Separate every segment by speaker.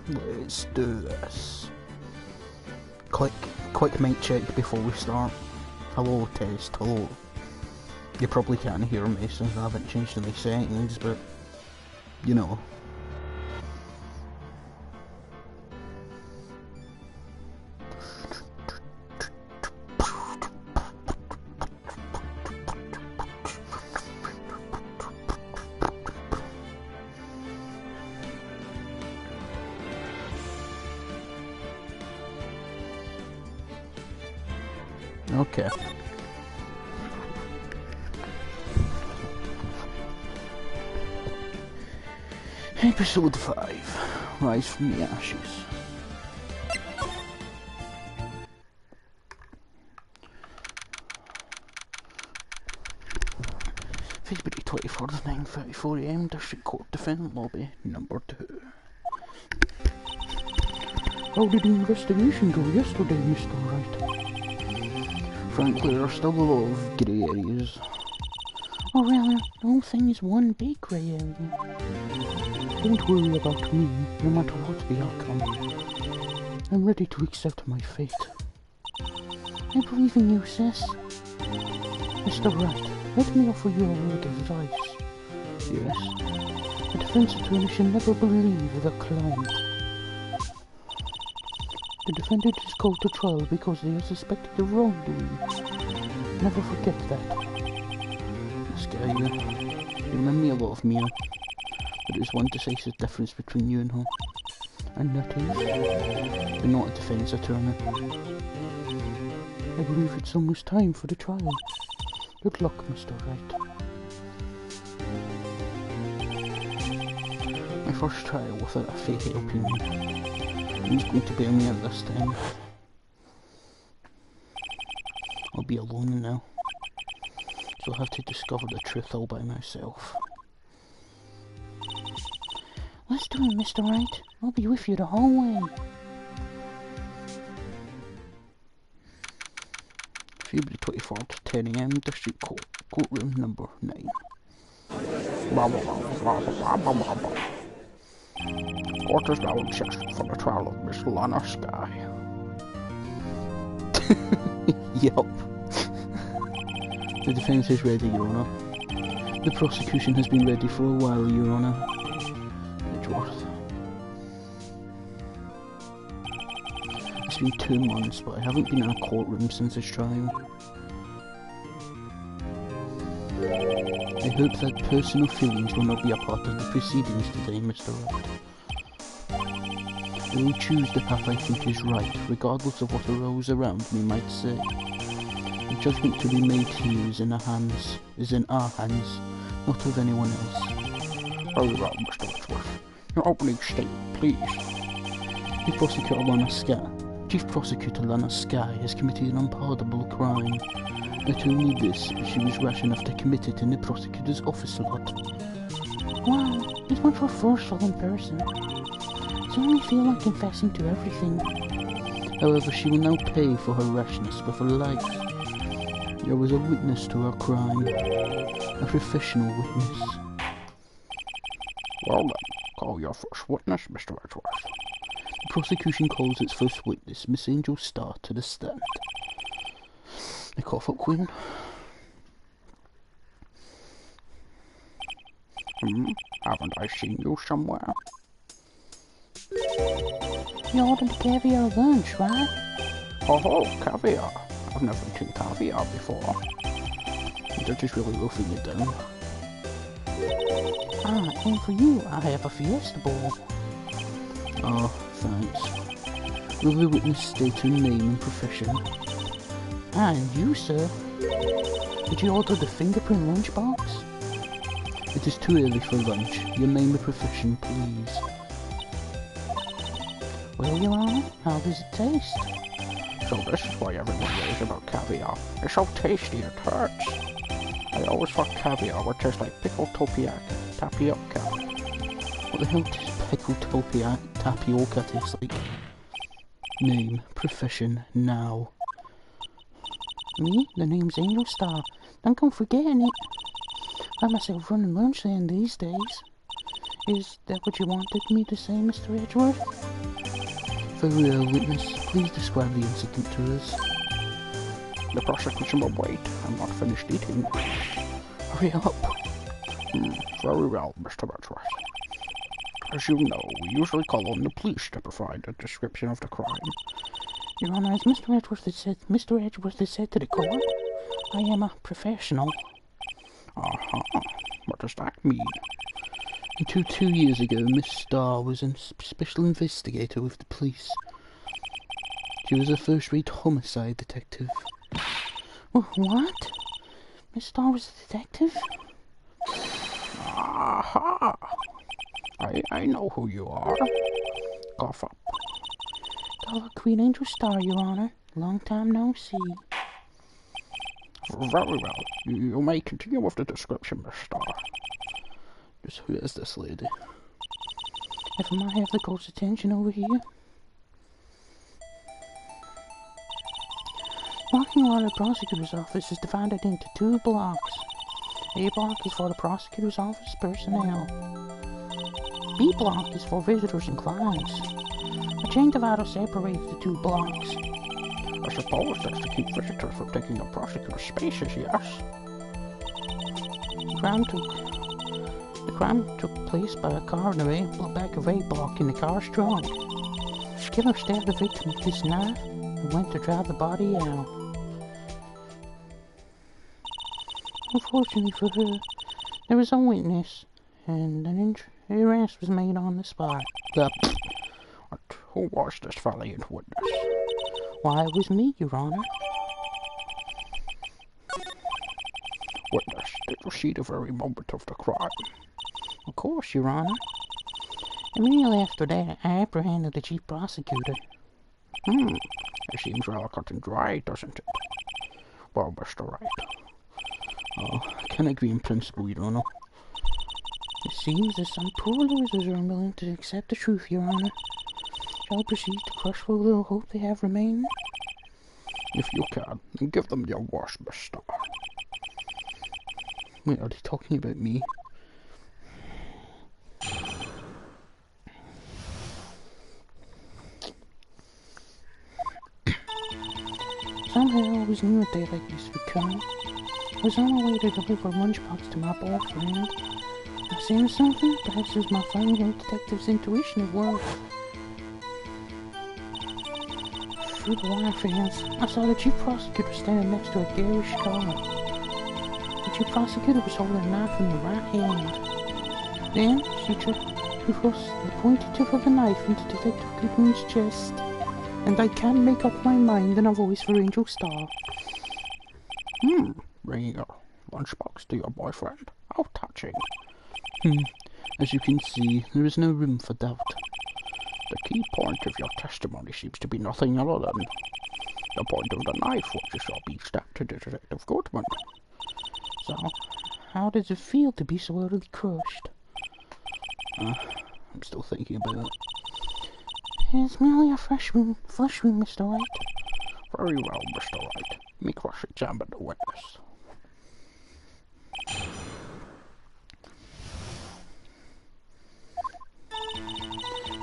Speaker 1: Let's do this. Quick mic check before we start. Hello, test, hello. You probably can't hear me since I haven't changed any settings, but, you know. Okay. Episode 5, Rise from the Ashes. February 24th, 9:34 AM, District Court Defendant Lobby, number 2. How did the investigation go yesterday, Mr. Wright? Frankly, there are still a lot of grey areas. Oh really? The whole thing is one big grey area. Don't worry about me, no matter what the outcome. I'm ready to accept my fate. I believe in you, sis. Mr. Wright, let me offer you a word of advice. Yes? A defense attorney should never believe the client. The defendant is called to trial because they are suspected of wrongdoing. Never forget that. This guy, you remind me a lot of Mia. But there's one decisive difference between you and her. And that is, you're not a defense attorney. I believe it's almost time for the trial. Good luck, Mr. Wright. My first trial without a fake helping me. Who's going to bail me out this time? I'll be alone now, so I'll have to discover the truth all by myself. Let's do it, Mr. Wright. I'll be with you the whole way. February 24th, 10 AM, District Court, courtroom number 9. Court is now in session for the trial of Miss Lana Skye. Yup. The defence is ready, Your Honour. The prosecution has been ready for a while, Your Honour. Edgeworth. It's been 2 months, but I haven't been in a courtroom since his trial. I hope that personal feelings will not be a part of the proceedings today, Mr. Wright. I will choose the path I think is right, regardless of what those around me might say. The judgment to be made here is in our hands, not of anyone else. Very well, Mr. Edgeworth. Your opening statement, please. Chief Prosecutor Lana Skye has committed an unpardonable crime. Not only this, but she was rash enough to commit it in the prosecutor's office lot. Wow, it went for forceful in person. Does only feel like confessing to everything. However, she will now pay for her rashness with her life. There was a witness to her crime. A professional witness. Well then, call your first witness, Mr. Edgeworth. The prosecution calls its first witness, Miss Angel Starr, to the stand. The cough up, Queen. Haven't I seen you somewhere? You ordered a caviar lunch, right? Oh, caviar. I've never eaten caviar before. They're just really roughing it down. Ah, and for you, I have a Fiesta Bowl. Oh, thanks. Will the witness state her name and profession? And you, sir? Did you order the fingerprint lunchbox? It is too early for lunch. Your name and profession, please. Well, Your Honour, how does it taste? So this is why everyone raves about caviar. It's so tasty it hurts. I always thought caviar would taste like pickled tapioca. What the hell does pickled tapioca taste like? Name, profession, now. Me? The name's Angel Starr. Don't come forgetting it. I myself running lunch then these days. Is that what you wanted me to say, Mr. Edgeworth? Very well, witness. Please describe the incident to us. The prosecution will wait. I'm not finished eating. Hurry up. Very well, Mr. Edgeworth. As you know, we usually call on the police to provide a description of the crime. Your Honour, as Mr. Edgeworth has said to the court, I am a professional. What does that mean? Until 2 years ago, Miss Starr was a special investigator with the police. She was a first-rate homicide detective. What? Miss Starr was a detective? Aha! I know who you are. Cough up. Queen Angel Starr, Your Honour. Long time no see. Very well. You may continue with the description, Miss Starr. Just who is this lady? If I might have the court's attention over here. Parking lot of the prosecutor's office is divided into 2 blocks. A block is for the prosecutor's office personnel. B block is for visitors and clients. A chain divider separates the 2 blocks. I suppose that's to keep visitors from taking the prosecutor's spaces, yes? The crime took place by a car in the back of A block in the car's trunk. The killer stabbed the victim with his knife and went to drive the body out. Unfortunately for her, there was a witness, and an arrest was made on the spot. Who was this valiant witness? Why, it was me, Your Honour. Witness, did you see the very moment of the crime? Of course, Your Honour. Immediately after that, I apprehended the chief prosecutor. It seems rather cut and dry, doesn't it? Well, Mr. Wright. I can agree in principle, Your Honour. It seems that some poor losers are unwilling to accept the truth, Your Honour. Shall I proceed to crush what little hope they have remaining? If you can, then give them your worst, Miss Starr. Wait, are they talking about me? Somehow I always knew a day like this would come. I was on my way to deliver a lunchbox to my boyfriend. I'm saying something? Perhaps it was my fine-haired detective's intuition at work. Through the wire fence, I saw the chief prosecutor standing next to a garish car. The chief prosecutor was holding a knife in the right hand. Then she thrust the pointed tip of the knife into Detective Goodwin's chest. And I can't make up my mind in a voice for Angel Starr. Bringing a lunchbox to your boyfriend? How touching. As you can see, there is no room for doubt. The key point of your testimony seems to be nothing other than the point of the knife which you saw being stabbed to Detective Goodwin. So, how does it feel to be so utterly crushed? I'm still thinking about it. It's merely a flesh wound, Mr. Wright. Very well, Mr. Wright. Let me cross-examine the witness.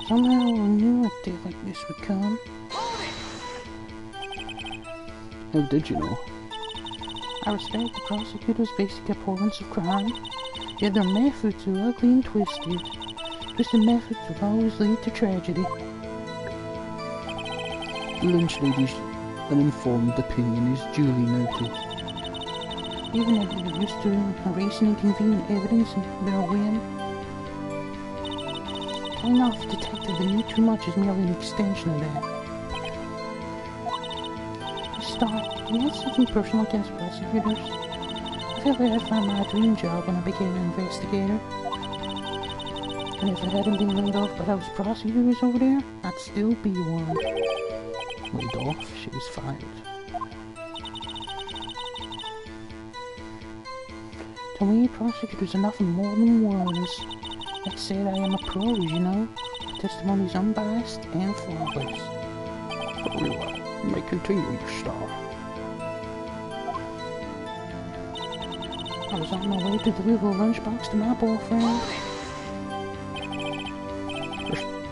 Speaker 1: Somehow I knew a day like this would come. How did you know? I respect the prosecutor's basic abhorrence of crime, yet their methods are ugly and twisted. Twisted methods will always lead to tragedy. The Lynch lady's uninformed opinion is duly noted. Even if they're used to erasing inconvenient evidence in their whim, telling off a detective that knew too much is merely an extension of that. Stop. You had something personal against prosecutors? I felt like I'd found my dream job when I became an investigator. And if I hadn't been laid off by those prosecutors over there, I'd still be one. Laid off? She was fired. To me, prosecutors are nothing more than words. That said, I am a pro, you know. My testimony is unbiased and flawless. Very well. You may continue, Miss Starr. I was on my way to deliver a lunchbox to my boyfriend.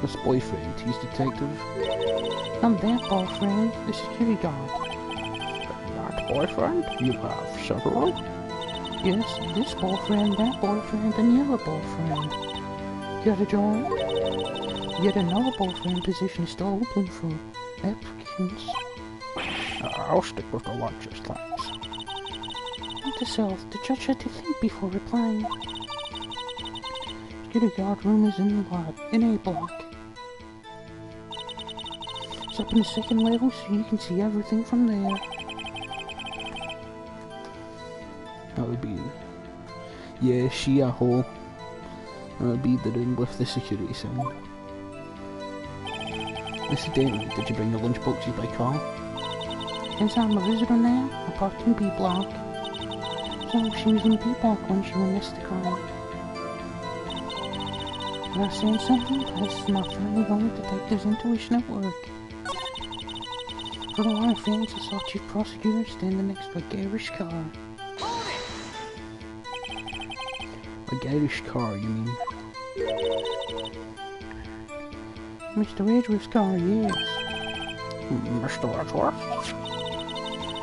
Speaker 1: This boyfriend, he's detective. I'm that boyfriend, the security guard. That boyfriend? You have several? Yes, this boyfriend, that boyfriend, and the other boyfriend. Got a job? Yet another boyfriend position is still open for applicants. I'll stick with the lunches, thanks. Note to self, the judge had to think before replying. Security guard room is in the lab, in A block. It's up in the second level so you can see everything from there. That would be... yeah, she a hole. That would be the room with the security sign. Incidentally, did you bring your lunchboxes by car? Since I'm a visitor now, I parked in B block. So she was in B block when she missed the car. Did I say something? That's not finally going to detective's intuition at work. For the line of fans, I saw Chief Prosecutor standing next to a garish car. A garish car, you mean? Mr. Edgeworth's car, yes. Mr. Edgeworth?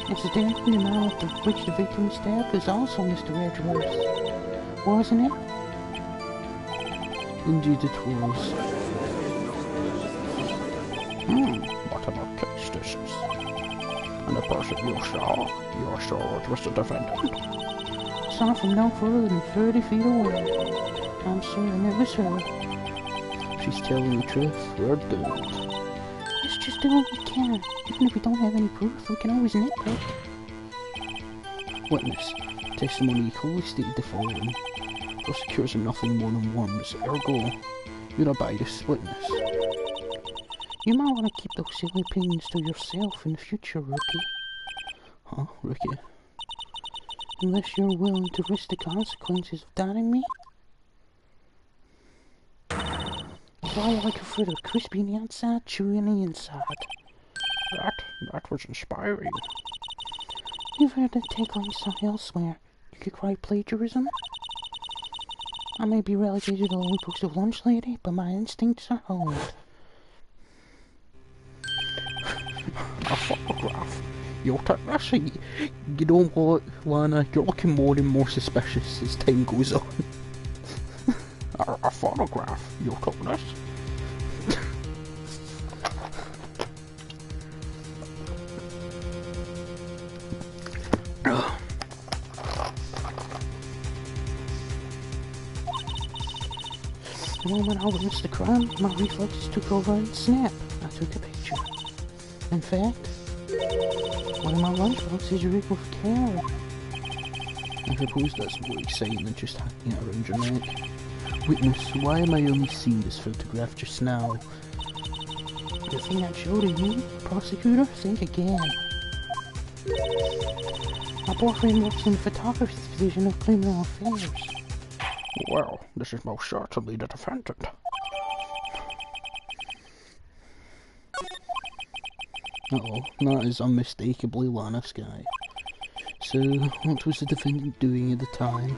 Speaker 1: Incidentally, the man with which the victim was stabbed was also Mr. Edgeworth, wasn't it? Indeed it was. What about case this is? And the person you're sure it was the defendant? Saw from no further than 30 feet away. I'm certain it was her. She's telling the truth, we're doomed. Let's just do what we can. Even if we don't have any proof, we can always nitpick. Witness. Testimony clearly stated the following. Prosecutors are nothing more than worms, ergo, you're a biased witness. You might want to keep those silly opinions to yourself in the future, rookie. Huh, rookie? Unless you're willing to risk the consequences of doubting me? So I like a fritter, crispy on the outside, chewy on the inside. That was inspiring. You've heard that tagline song elsewhere. You could cry plagiarism? I may be relegated to the only books of lunch lady, but my instincts are honed. A photograph? You'll take this? You know what, Lana? You're looking more and more suspicious as time goes on. A photograph? You'll take this? The moment I witnessed the crime, my reflexes took over and snap. I took a picture. In fact, one of my lunchboxes are equal for camera. I suppose that's more exciting than just hanging it around your neck. Witness, why am I only seeing this photograph just now? The thing I showed you, prosecutor, think again. My boyfriend works in the photography division of criminal affairs. Well, this is most certainly the defendant. Uh-oh, that is unmistakably Lana Skye. So, what was the defendant doing at the time?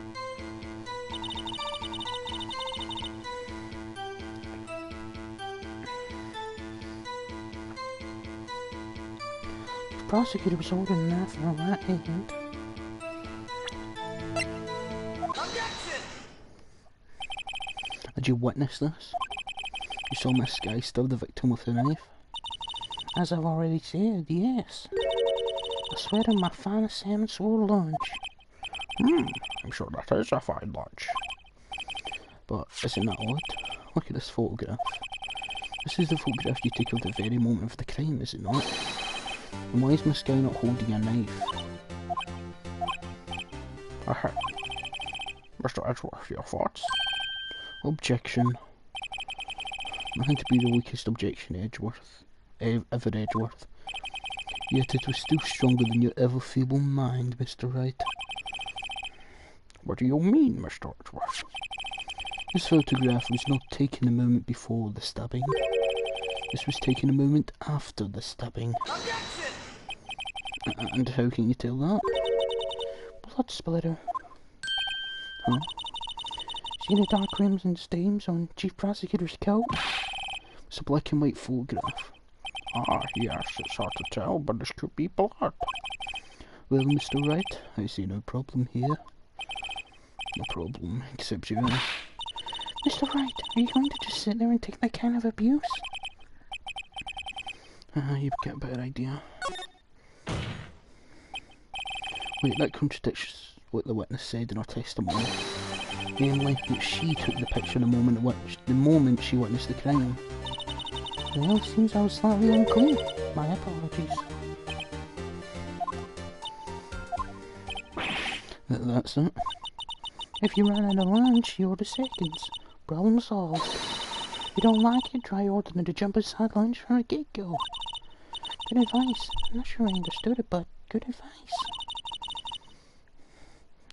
Speaker 1: The prosecutor was holding an knife in her right hand. Did you witness this? You saw Miss Skye stab the victim with a knife? As I've already said, yes. I swear on my finest salmon sword lunch. I'm sure that is a fine lunch. But isn't that odd? Look at this photograph. This is the photograph you take of the very moment of the crime, is it not? And why is Miss Skye not holding a knife? Aha. Mr. Edgeworth, your thoughts? Objection. Nothing to be the weakest objection, Edgeworth. Ever Edgeworth. Yet it was still stronger than your ever feeble mind, Mr. Wright. What do you mean, Mr. Edgeworth? This photograph was not taken a moment before the stabbing. This was taken a moment after the stabbing. And how can you tell that? Blood splatter. Huh? See the dark crimson stains on Chief Prosecutor's coat? It's a black and white photograph. Ah, yes, it's hard to tell, but this could be blood. Well, Mr. Wright, I see no problem here. No problem, except you. Mr. Wright, are you going to just sit there and take that kind of abuse? You get a better idea. Wait, that contradicts what the witness said in her testimony. Namely, that she took the picture the moment she witnessed the crime. Well, it seems I was slightly unclear. My apologies. That's it. If you run out of lunch, you order seconds. Problem solved. If you don't like it, try ordering to jump aside lunch from a get-go. Good advice. I'm not sure I understood it, but good advice.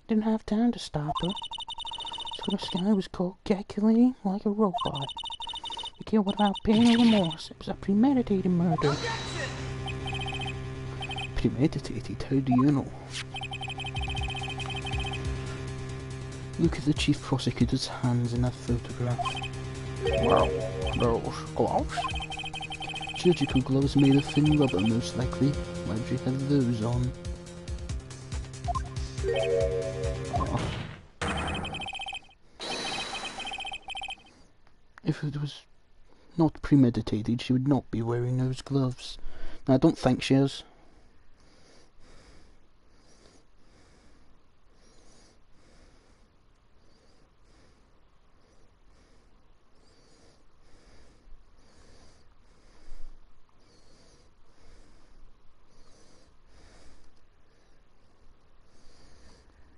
Speaker 1: Didn't have time to stop her. So this guy was caught calculating like a robot. He killed without pain or remorse. It was a premeditated murder. Premeditated? How do you know? Look at the chief prosecutor's hands in that photograph. Well, those gloves? Surgical gloves made of thin rubber, most likely. Why'd you have those on? Oh. If it was not premeditated, she would not be wearing those gloves. Now, I don't think she is.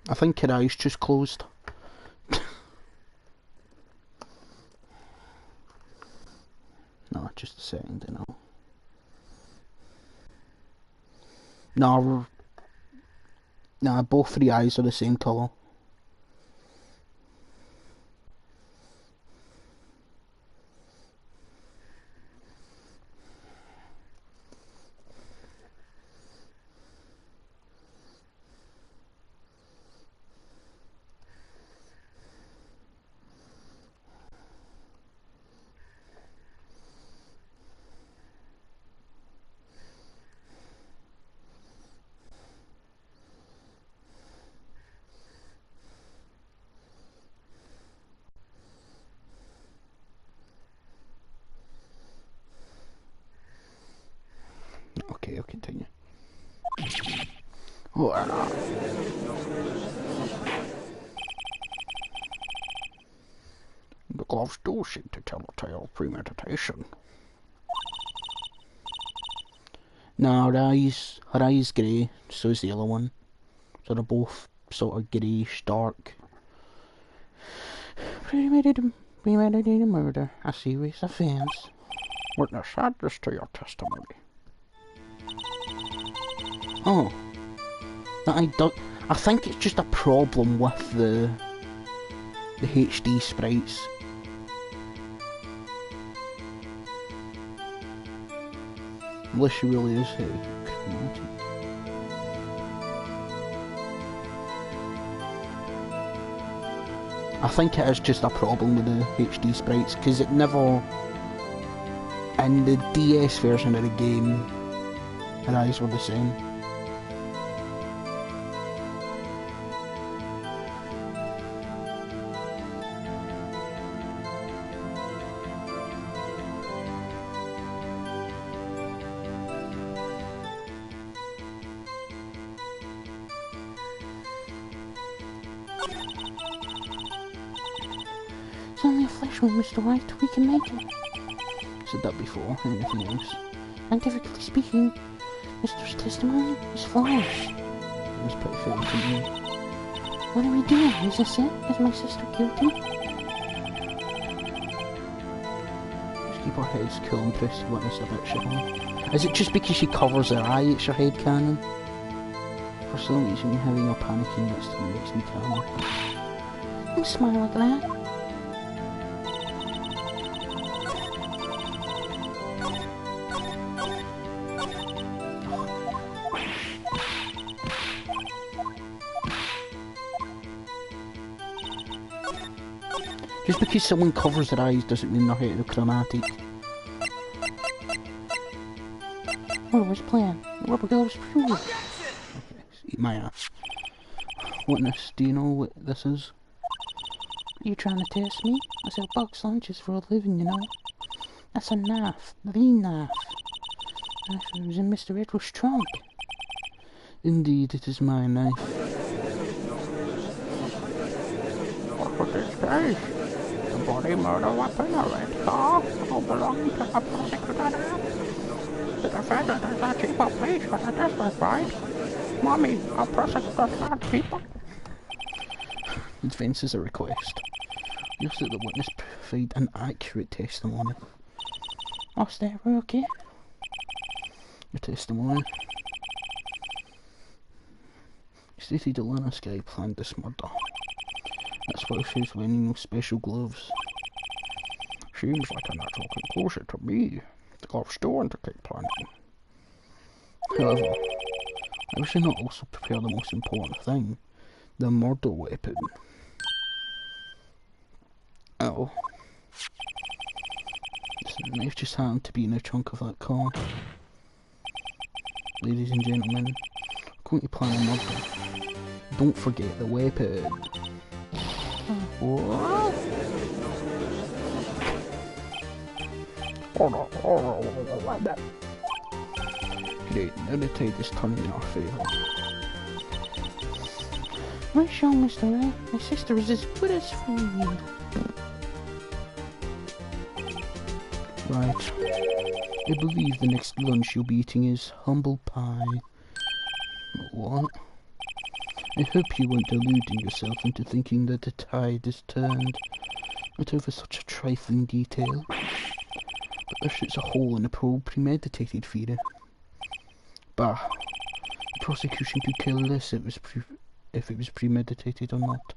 Speaker 1: I think her eyes just closed. No, just a second, you know. No, both the eyes are the same colour. Okay, I'll continue. The gloves do seem to tell a tale of premeditation. No, her eyes grey, so is the other one. So they're both sort of greyish, dark. Premeditated murder, a serious offence. Witness, add this to your testimony. Oh. I think it's just a problem with the HD sprites. Unless she really is chromatic. I think it is just a problem with the HD sprites, because it never, in the DS version of the game, her eyes were the same. It's only a flesh wound, Mr. White. We can make it. Said that before. Anything else? Scientifically speaking, Mr.'s testimony is flawless. It was pretty fair to me. What are we doing? Is this it? Is my sister guilty? Just keep our heads cool and press the witness a bit shit. Is it just because she covers her eye it's your head cannon? For some reason, having a panicking next to me makes me calm. Don't smile like that. Just because someone covers their eyes doesn't mean they're heterochromatic. What was the plan? Rubber gloves prove. Okay, eat my ass. Witness, do you know what this is? Are you trying to test me? I sell box lunches for a living, you know. That's a knife. The knife. Actually, it was in Mr. Edward's trunk. Indeed, it is my knife. What was this case? A body murder weapon, a red car, all belonging to a prosecutor. The defendant is a cheaper place for the district, right? Mommy, a prosecutor can't people. The defence is a request. Just that the witness provide an accurate testimony. What's that, Rookie? The testimony stated Alana Skye planned this murder. That's why she's wearing those special gloves. Seems like a natural conclusion to me. The gloves do indicate planning. However, I wish I not also prepare the most important thing, the murder weapon. Oh. This knife just happened to be in the trunk of that car. Ladies and gentlemen, I'm going to plan a murder. Don't forget the weapon. What? Great, now the tide is turning in our favour. Right, show, Mr. Ray. My sister is as good as free. Right. I believe the next lunch you'll be eating is humble pie. What? I hope you weren't deluding yourself into thinking that the tide is turned, not over such a trifling detail. But there shoots a hole in the poor premeditated theory. Bah, the prosecution could care less if it was premeditated or not.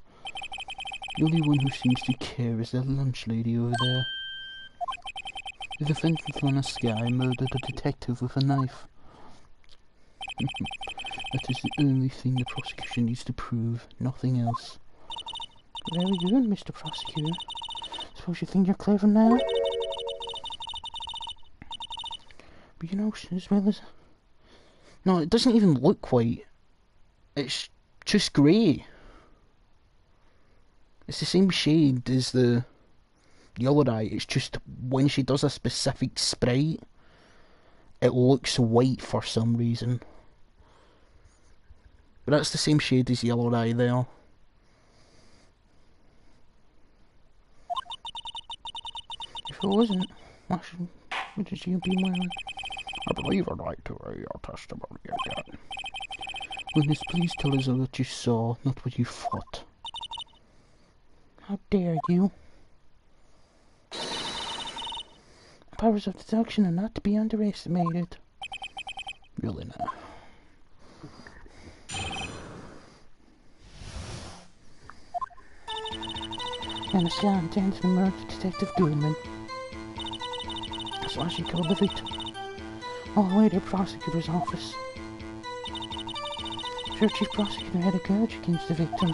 Speaker 1: The only one who seems to care is the lunch lady over there. The defendant Alana Skye murdered a detective with a knife. That is the only thing the prosecution needs to prove, nothing else. Very good, Mr. Prosecutor. Suppose you think you're clever now? But you know, as well as... No, it doesn't even look white. It's just grey. It's the same shade as the other eye. It's just when she does a specific sprite, it looks white for some reason. But that's the same shade as yellow eye there. If it wasn't, what should you be wearing? I believe I'd like to hear your testimony again. Witness, please tell us what you saw, not what you thought. How dare you? Powers of deduction are not to be underestimated. Really now. And the sly intends to murder Detective Goodman. That's why she killed the victim. All the way to the prosecutor's office. Sure, Chief Prosecutor had a grudge against the victim.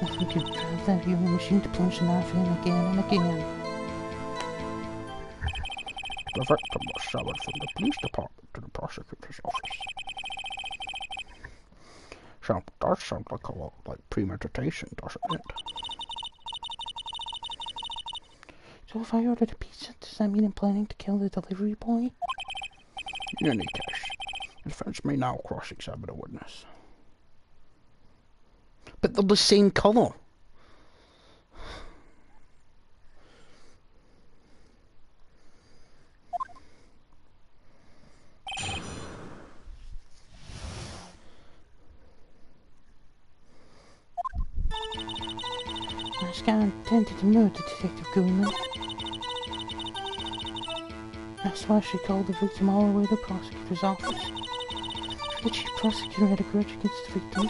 Speaker 1: If we could drive that human machine to plunge the knife in again and again. The victim was summoned from the police department to the prosecutor's office. Does sound like a lot like premeditation, doesn't it? So if I ordered a pizza, does that mean I'm planning to kill the delivery boy? In any case, the defense may now cross-examine a witness. But they're the same colour. This guy intended to murder Detective Goodman. That's why she called the victim all the way to the prosecutor's office. The chief prosecutor had a grudge against the victim.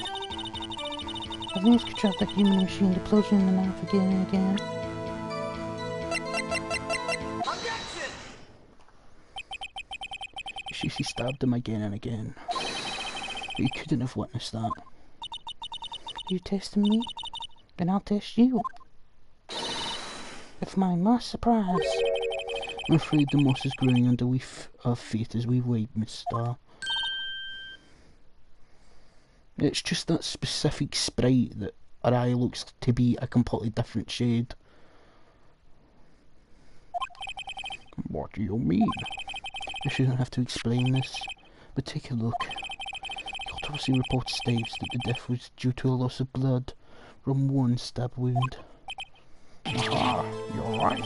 Speaker 1: I think could trap that human machine to plunge in the knife again and again.
Speaker 2: Objection!
Speaker 1: She stabbed him again and again. But you couldn't have witnessed that. You testing me? Then I'll test you. If my surprise, I'm afraid the moss is growing underneath our feet as we wait, Miss Star. It's just that specific sprite that our eye looks to be a completely different shade. What do you mean? I shouldn't have to explain this, but take a look. The autopsy report states that the death was due to a loss of blood from one stab wound.
Speaker 3: Ah, you're right.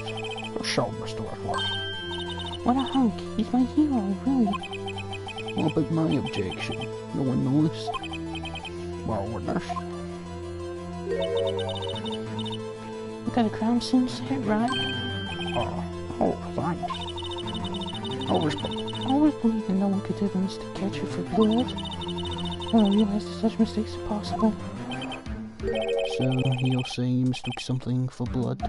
Speaker 3: So, Mr. Wentworth.
Speaker 4: What a hunk. He's my hero, really.
Speaker 1: What about my objection? No one knows.
Speaker 3: Well, witness.
Speaker 4: We got a crime scene set, right?
Speaker 3: Oh, thanks.
Speaker 4: I always believed that no one could ever mistake ketchup for blood. Well, I realized that such mistakes are possible.
Speaker 1: So, you're saying you mistook something for blood?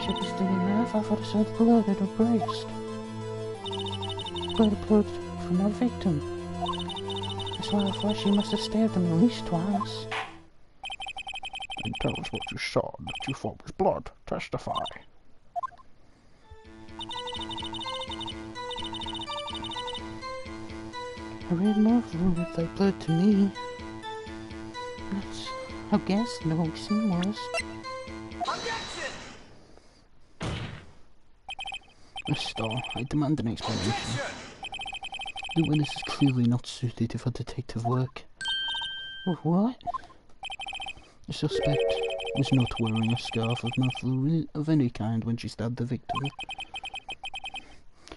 Speaker 4: Check was doing enough, I thought I saw the blood at her breast. But the blood from our victim. That's why I thought she must have stabbed him at least twice.
Speaker 3: And tell us what you saw that you thought was blood. Testify.
Speaker 4: I read more of the room looked like blood to me. That's how ghastly the whole scene was.
Speaker 2: Objection!
Speaker 1: Miss Starr, I demand an explanation.
Speaker 2: Objection!
Speaker 1: The witness is clearly not suited for detective work.
Speaker 4: What?
Speaker 1: The suspect was not wearing a scarf of muffler of any kind when she stabbed the victim.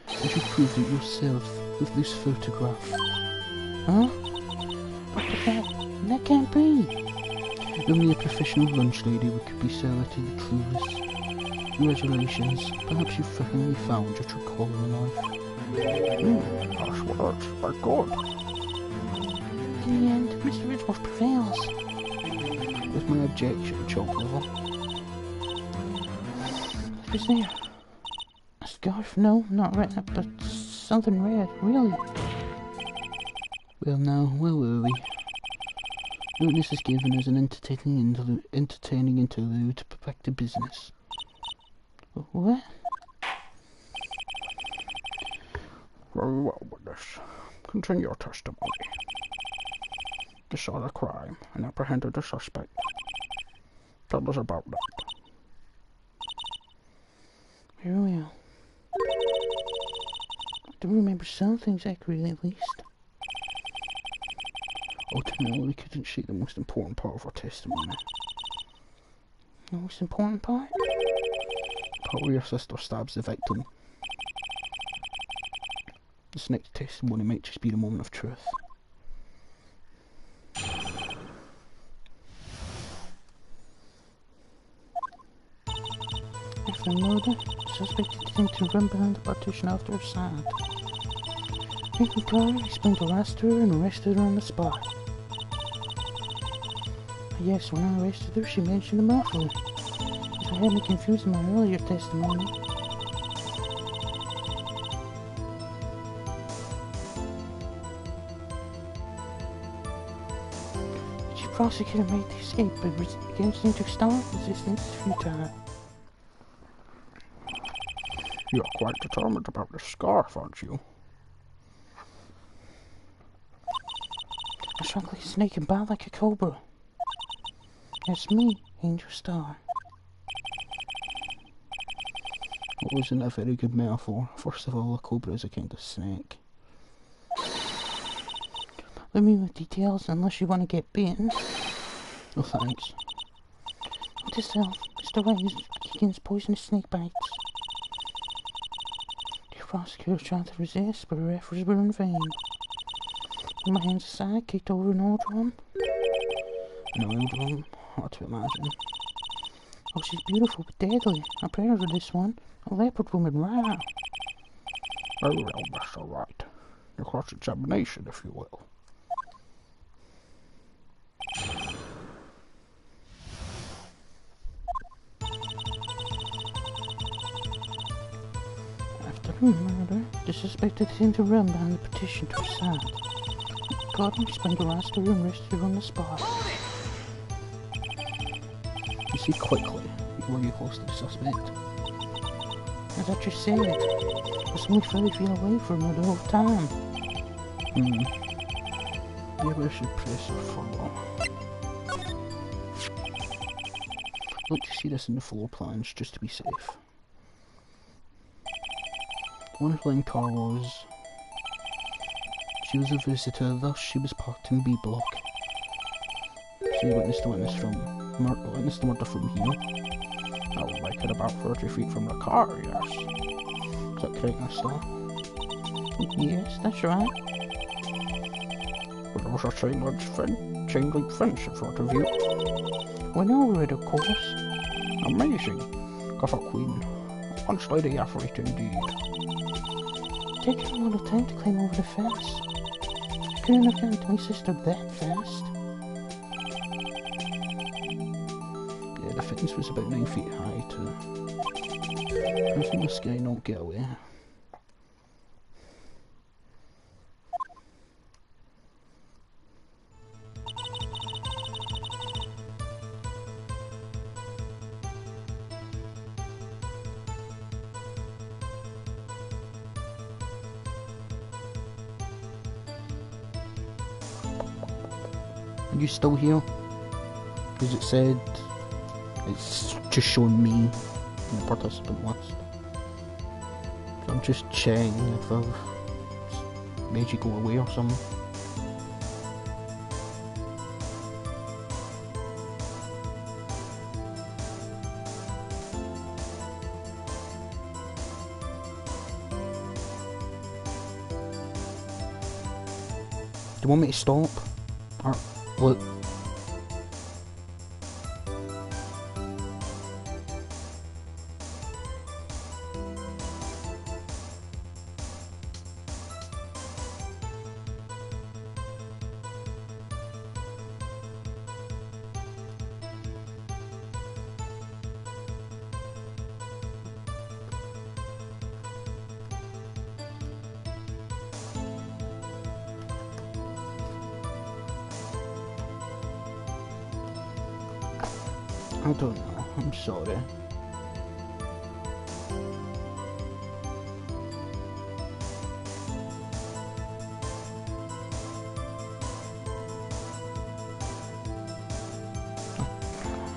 Speaker 1: And you proved it yourself with this photograph.
Speaker 4: Huh? But that can't be.
Speaker 1: Only a professional lunch lady could be so to the clues. Congratulations, perhaps you finally found your true calling in life.
Speaker 3: Harsh words, but good.
Speaker 4: In the end, Mr. Ridgeworth prevails.
Speaker 1: With my objection, Chalk Level.
Speaker 4: Was there a scarf? No, not red, but something red, really.
Speaker 1: Well now, where were we? The witness is given as an entertaining interlude to perfect the business.
Speaker 4: What?
Speaker 3: Very well, witness. Continue your testimony. You saw the crime and apprehended the suspect. Tell us about that.
Speaker 4: Very well. I do remember some things accurately, at least.
Speaker 1: Ultimately, we couldn't see the most important part of our testimony.
Speaker 4: The most important part?
Speaker 1: The part where your sister stabs the victim. This next testimony might just be the moment of truth.
Speaker 4: After the murder, the suspect intended to run behind the partition off to her side. In the car, he explained the last to her and arrested her on the spot. Yes, when I arrested her, she mentioned the muffler. This had me confused in my earlier testimony. The prosecutor made the escape, but against him to start resistance is futile.
Speaker 3: You're quite determined about the scarf, aren't you?
Speaker 4: I shrunk like a snake and bowed like a cobra. That's me, Angel Star.
Speaker 1: That wasn't a very good metaphor. First of all, a cobra is a kind of snake.
Speaker 4: Let me with details unless you want to get bitten.
Speaker 1: Oh, thanks.
Speaker 4: What is Mr. White against poisonous snake bites? The prosecutor tried to resist, but her efforts were in vain. With my hands aside, kicked over an oil drum.
Speaker 1: An oil drum? Hard to imagine.
Speaker 4: Oh, she's beautiful but deadly. I paired her this one. A leopard woman, wow.
Speaker 3: Very well, Mr. Wright. Your cross-examination, if you will.
Speaker 4: After the murder, the suspect attempted to run behind the petition to her side. Caught him, spun the last to her and arrested her on the spot.
Speaker 1: You see quickly, you were close to the suspect.
Speaker 4: As I just said, I was only 5 feet away from her the whole time.
Speaker 1: Maybe I should press a follow. I'd like to see this in the floor plans just to be safe. One line car was. She was a visitor, thus she was parked in B block. So you witnessed the witness the murder from here.
Speaker 3: I would make it about 30 feet from the car, yes.
Speaker 1: Is that correct, Mr.?
Speaker 4: Yes, that's right.
Speaker 3: But there was a chain link fence in front of you.
Speaker 4: We know it, of course.
Speaker 3: Amazing. Gaffer Queen. One lady athlete indeed.
Speaker 4: It takes a lot of time to climb over the fence. Couldn't have gotten to my sister that fast.
Speaker 1: Yeah, the fence was about 9 feet high too. I think this guy not get away. Are you still here? Because it said it's just showing me in the participant list. So I'm just checking if I've made you go away or something. Do you want me to stop? Or look? I don't know, I'm sorry.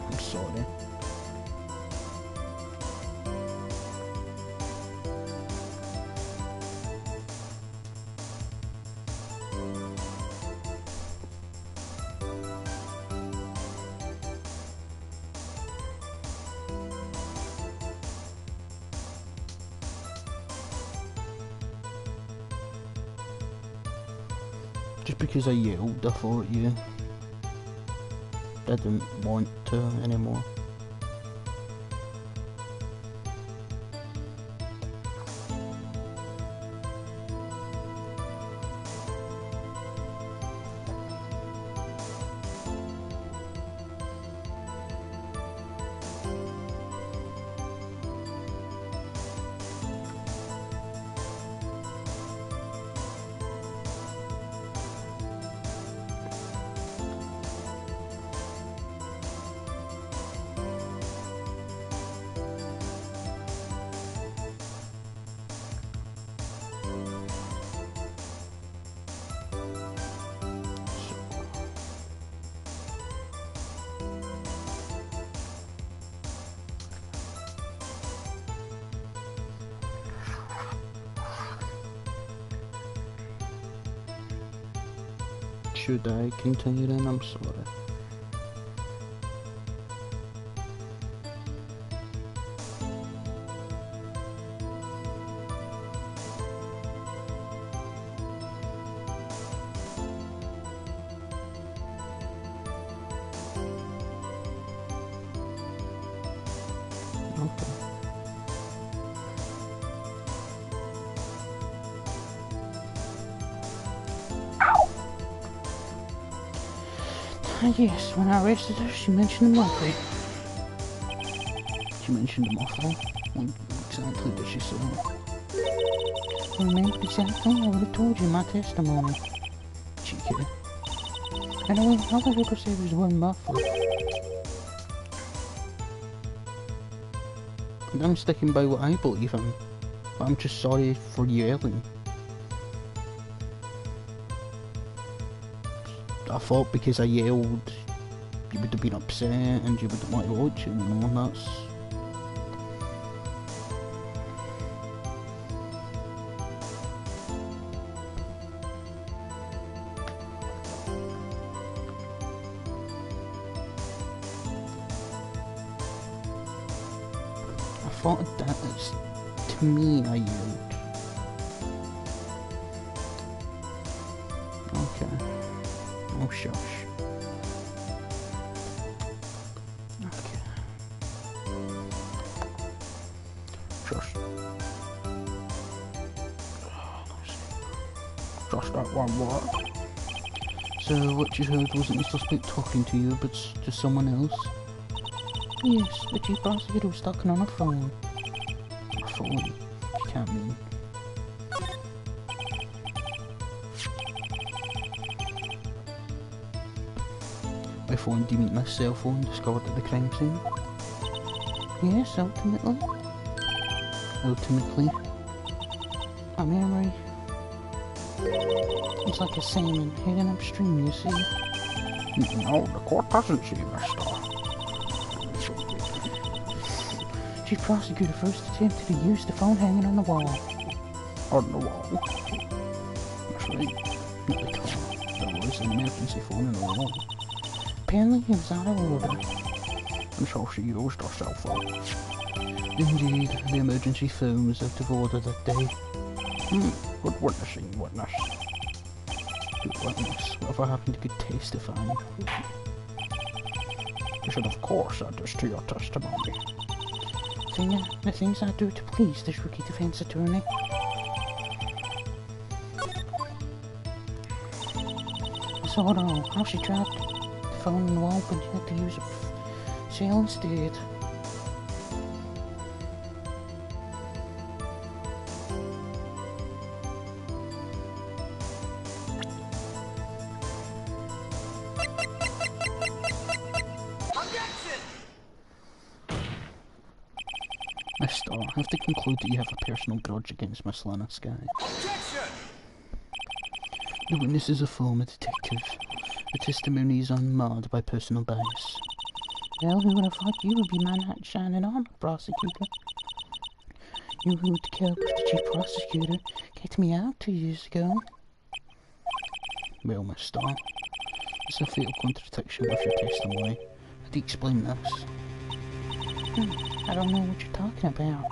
Speaker 1: I'm sorry. Just because I yelled, I thought you didn't want to anymore. Should I continue then? I'm sorry. Okay.
Speaker 4: Yes, when I arrested her, she mentioned the monthly.
Speaker 1: She mentioned the muffler. What exactly did she say?
Speaker 4: If I remembered exactly, I would have told you my testimony.
Speaker 1: Cheeky.
Speaker 4: Anyway, all I heard her say was one muffler.
Speaker 1: I'm sticking by what I believe in. But I'm just sorry for yelling. I thought because I yelled, you would have been upset and you wouldn't want to watch it, and that's... I thought that is, to me, I yelled. Okay. Oh shush. Okay.
Speaker 3: Just that one word.
Speaker 1: So what you heard wasn't the suspect talking to you, but just someone else?
Speaker 4: Yes, the chief prosecutor was talking on a phone.
Speaker 1: A phone? You can't mean. By phone, do you mean this cell phone discovered at the crime scene?
Speaker 4: Yes, ultimately.
Speaker 1: Ultimately?
Speaker 4: A memory. It's like a salmon heading upstream, you see.
Speaker 3: No, the court doesn't see, mister.
Speaker 4: Chief prosecutor first attempted to use the phone hanging on the wall.
Speaker 3: On the wall.
Speaker 1: That's right. Not the car. There was an emergency phone in the wall.
Speaker 4: Apparently it was out of order.
Speaker 3: And so she used her cell phone.
Speaker 1: Indeed, the emergency phone was out of order that day.
Speaker 3: Good witnessing, witness.
Speaker 1: Good witness. Whatever happened to good testifying?
Speaker 3: You should of course add this to your testimony.
Speaker 4: The things I do to please this rookie defense attorney. So hold on, how she dropped the phone in the wall, but you had to use a cell instead.
Speaker 1: Mister, I have to conclude that you have a personal grudge against Miss Lana Skye. The witness is a former detective. The testimony is unmarred by personal bias.
Speaker 4: Well, who would have thought you would be my knight shining armor, prosecutor? You who would help the chief prosecutor get me out 2 years ago.
Speaker 1: Well, mister, it's a fatal contradiction with your testimony. How do you explain this?
Speaker 4: I don't know what you're talking about.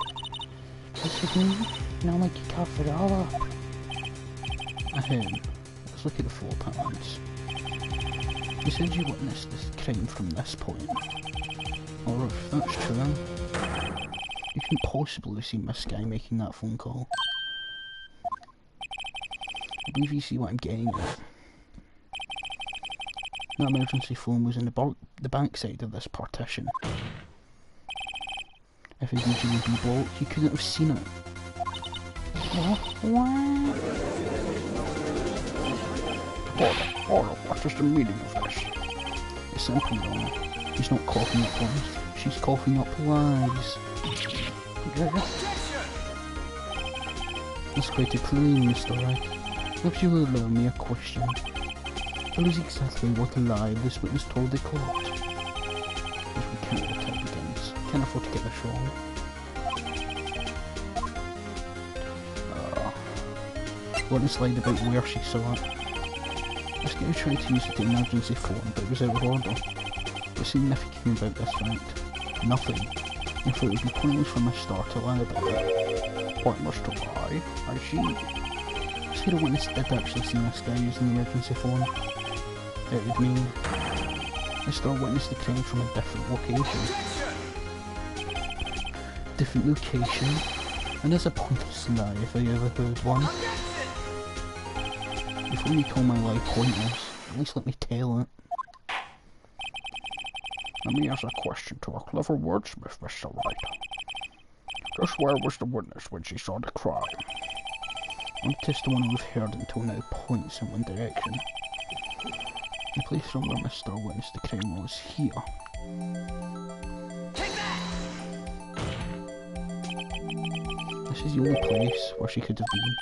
Speaker 4: This with me, not like you covered it all up.
Speaker 1: Let's look at the floor plans. You said you witnessed this crime from this point. Or if that's true, you couldn't possibly see Miss Skye making that phone call. I believe you see what I'm getting at. That emergency phone was in the back side of this partition. If indeed you would be blocked, you couldn't have seen it.
Speaker 4: What?
Speaker 3: Order, what is the meaning of this?
Speaker 1: It's simple, Your Honour. She's not coughing up lies. She's coughing up lies. That's quite a plain, Mr. Wright. If you will allow me a question. Tell us exactly what a lie this witness told the court. If we can't get evidence, can't afford to get this wrong. Witness lied about where she saw it. This guy tried to use the emergency phone, but it was out of order. What's significant about this fact? Nothing. In fact, it would be pointless for my star to lie about it.
Speaker 3: Pointless to lie? I see.
Speaker 1: Say the witness did actually see this guy using the emergency phone. It would mean I still witnessed the crime from a different location. Different location? And that's a pointless lie if I ever heard one. Before you call my lie pointless, at least let me tell it.
Speaker 3: Let me ask a question to a clever wordsmith, Mr. Wright. Just where was the witness when she saw the crime?
Speaker 1: All testimony we've heard until now points in one direction. The place from where Mr. witnessed the crime was here.
Speaker 2: Take that!
Speaker 1: This is the only place where she could have been.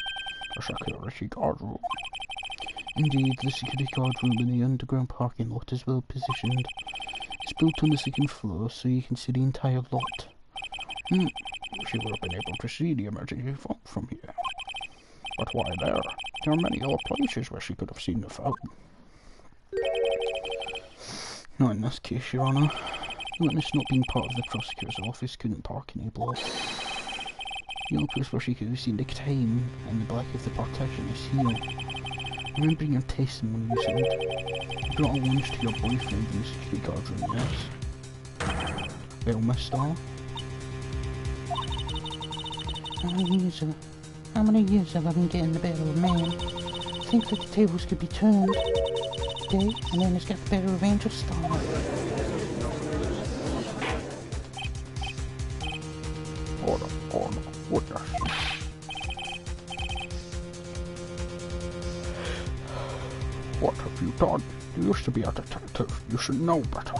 Speaker 3: The security guard room.
Speaker 1: Indeed, the security guard room in the underground parking lot is well positioned. It's built on the second floor, so you can see the entire lot.
Speaker 3: She would have been able to see the emergency phone from here. But why there? There are many other places where she could have seen the phone.
Speaker 1: Not in this case, Your Honour. The witness not being part of the prosecutor's office couldn't park in a block. The only place where she could have seen the crime in the back of the partition is here. Remembering your testimony, you said you brought a lunch to your boyfriend in the security guard room, yes? Well, mister?
Speaker 4: How many years have I been getting the better of man? Think that the tables could be turned. Okay, and then it's got the better of Angel Star.
Speaker 3: Order, witness. What have you done? You used to be a detective. You should know better.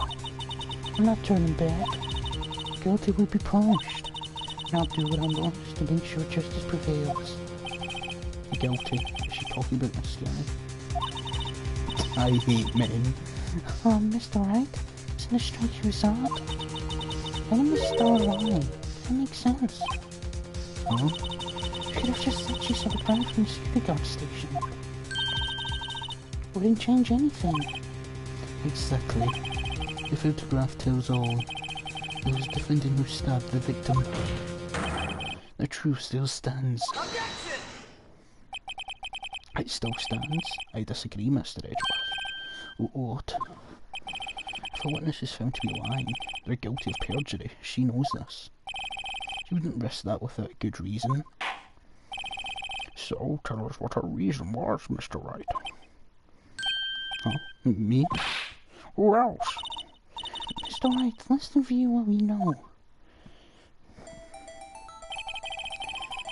Speaker 4: I'm not turning back. Guilty will be punished. And I'll do what I'm going to make sure justice prevails.
Speaker 1: Guilty? Is she talking about this guy? I hate men.
Speaker 4: Mr. Wright, isn't a strange result? Why didn't Miss Star lie? That makes sense.
Speaker 1: Huh?
Speaker 4: She could have just said she saw the crime from the security guard station. Wouldn't change anything.
Speaker 1: Exactly. The photograph tells all. It was the defendant who stabbed the victim. The truth still stands.
Speaker 2: Objection!
Speaker 1: It still stands. I disagree, Mr. Edgeworth. What? If a witness is found to be lying, they're guilty of perjury. She knows this. She wouldn't risk that without a good reason.
Speaker 3: So, tell us what her reason was, Mr. Wright.
Speaker 1: Huh? Me?
Speaker 3: Who else?
Speaker 4: Mr. Wright, let's review what we know.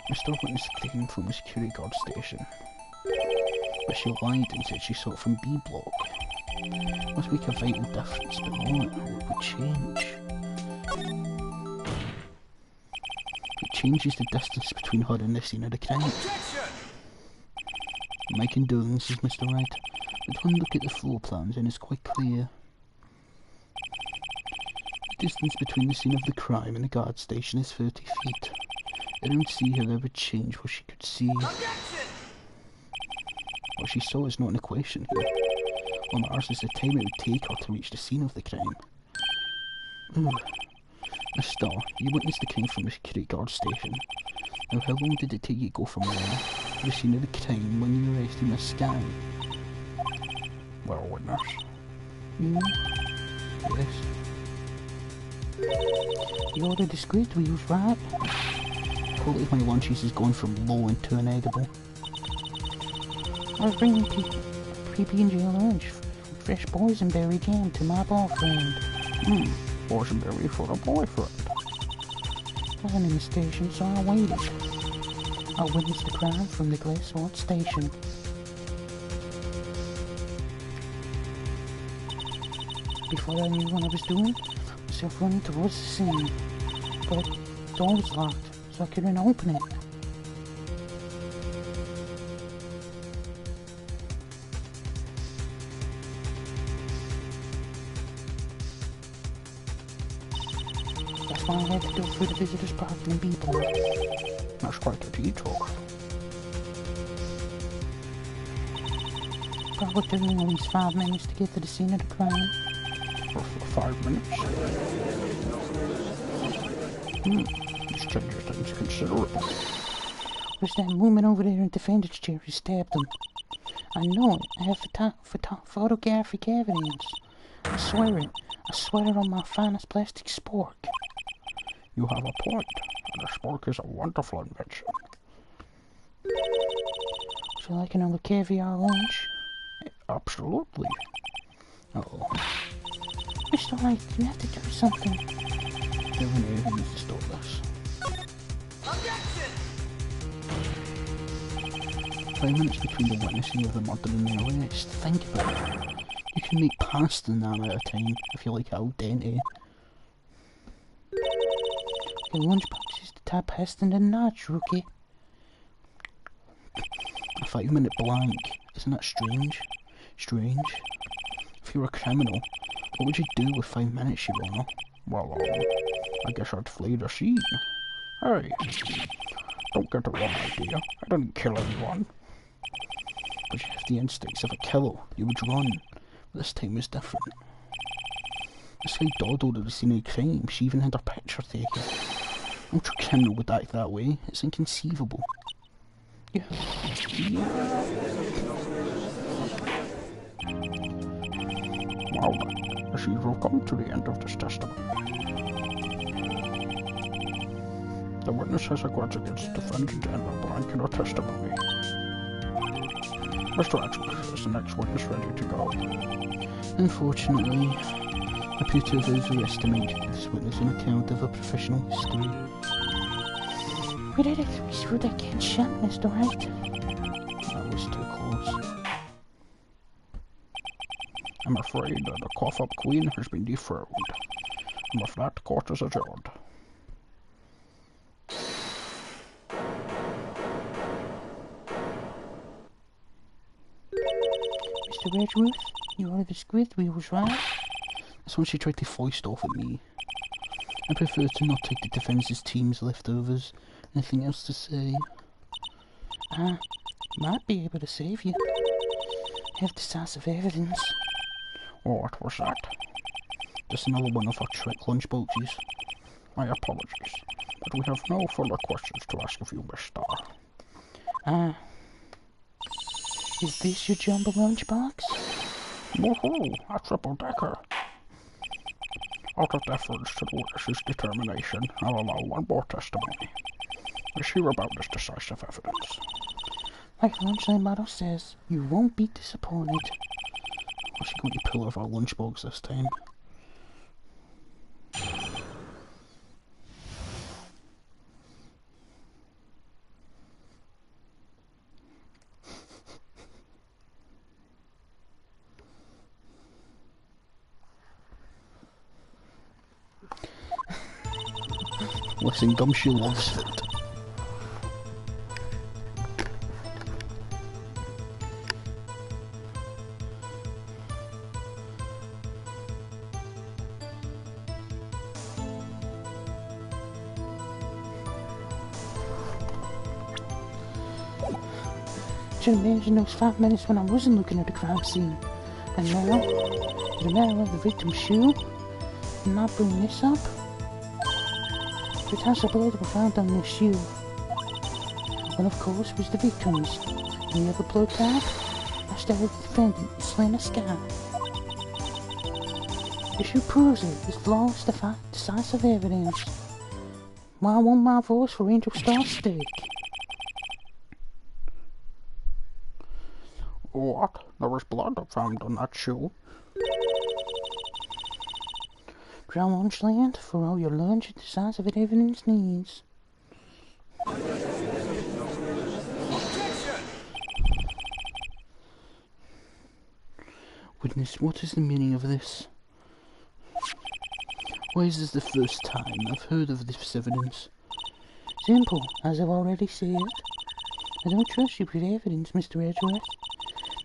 Speaker 1: Mr. Witness came from the security guard station. But she lied and said she saw it from B block. Must make a vital difference, but not what would change. It changes the distance between her and the scene of the crime.
Speaker 2: Objection!
Speaker 1: My condolences, Mr. Wright, but one look at the floor plans and it's quite clear. The distance between the scene of the crime and the guard station is 30 feet. I don't see how that would change what she could see.
Speaker 2: Objection!
Speaker 1: What she saw is not an equation here. What matters is the time it would take her to reach the scene of the crime. Miss Starr, you witnessed the crime from the security guard station. Now how long did it take you to go from there to the scene of the crime when you arrested Miss Sky?
Speaker 3: Well, witness.
Speaker 1: Yes.
Speaker 4: The order discreet we use, right?
Speaker 1: Quality of my lunches has gone from low into inedible.
Speaker 4: I was bringing PB&J lunch, fresh boysenberry jam to my boyfriend.
Speaker 3: Boysenberry for a boyfriend.
Speaker 4: Wasn't in the station, so I waited. I witnessed the crime from the Glasswort station. Before I knew what I was doing, I myself running towards the scene, but the door was locked, so I couldn't open it. That's why I had to go through the visitors' parking and B-block.
Speaker 3: That's quite a detour.
Speaker 4: Probably took me at least 5 minutes to get to the scene of the crime.
Speaker 3: For 5 minutes? This changes things considerably.
Speaker 4: Was that woman over there in the defendant's chair who stabbed him? I know it. I have photographic evidence. I swear it. I swear it on my finest plastic spork.
Speaker 3: You have a point, and a spork is a wonderful invention.
Speaker 4: Would you like another caviar lunch?
Speaker 3: Absolutely.
Speaker 1: Uh-oh.
Speaker 4: Mr. Wright, you have to do something.
Speaker 1: Never knew who needs to stop this.
Speaker 2: Objection!
Speaker 1: 5 minutes between the witnessing of the murder and the arrest. Think about it. You can make past in that amount of time if you like al dente.
Speaker 4: Your lunchbox is typist in the notch, rookie.
Speaker 1: A 5-minute blank. Isn't that strange? Strange. If you were a criminal, what would you do with 5 minutes, Your Honour?
Speaker 3: Well, I guess I'd flee the scene. Hey, don't get the wrong idea. I didn't kill anyone.
Speaker 1: But you have the instincts of a killer. You would run. But this time was different. This guy dawdled at the scene of the crime. She even had her picture taken. No true criminal would act that way. It's inconceivable.
Speaker 4: Yeah.
Speaker 3: Well then, as usual, come to the end of this testimony. The witness has a grudge against the defendant and will blank in her testimony. Mr. Edgeworth, is the next witness ready to go?
Speaker 1: Unfortunately, I appear to have overestimated this witness on account of a professional history.
Speaker 4: We did it. We threw that kid shot, Mr. Wright.
Speaker 1: That was too close.
Speaker 3: I'm afraid that the cough-up queen has been dethroned. And with that, court is adjourned.
Speaker 4: Mr. Edgeworth, you are the squid we was right.
Speaker 1: That's when she tried to foist off at me. I prefer to not take the defence's team's leftovers. Anything else to say?
Speaker 4: I might be able to save you. Have decisive evidence.
Speaker 3: What was that?
Speaker 1: Just another one of our trick lunchboxes.
Speaker 3: My apologies, but we have no further questions to ask of you, Miss Starr.
Speaker 4: Is this your jumbo lunchbox?
Speaker 3: Woohoo! A triple-decker! Out of deference to the witness's determination, I'll allow one more testimony. Let's hear about this decisive evidence.
Speaker 4: Like Lunchline motto says, you won't be disappointed.
Speaker 1: What's she going to pull out of our lunchbox this time? Listen, Gumshoe loves it.
Speaker 4: Should imagine those 5 minutes when I wasn't looking at the crime scene. And now, the matter of the victim's shoe, and not bring this up. The tons of blood were found on this shoe. One, of course, was the victim's. And the other blood type must have the defendant, Selena Sky. The shoe proves it. It's flawless, decisive evidence. Why won't my voice for Angel Star stick?
Speaker 3: What? There was blood found on that shoe?
Speaker 4: Drown Lunchland for all your lunch and decisive evidence needs.
Speaker 1: Witness, what is the meaning of this? Why is this the first time I've heard of this evidence?
Speaker 4: Simple, as I've already said. I don't trust you with evidence, Mr. Edgeworth.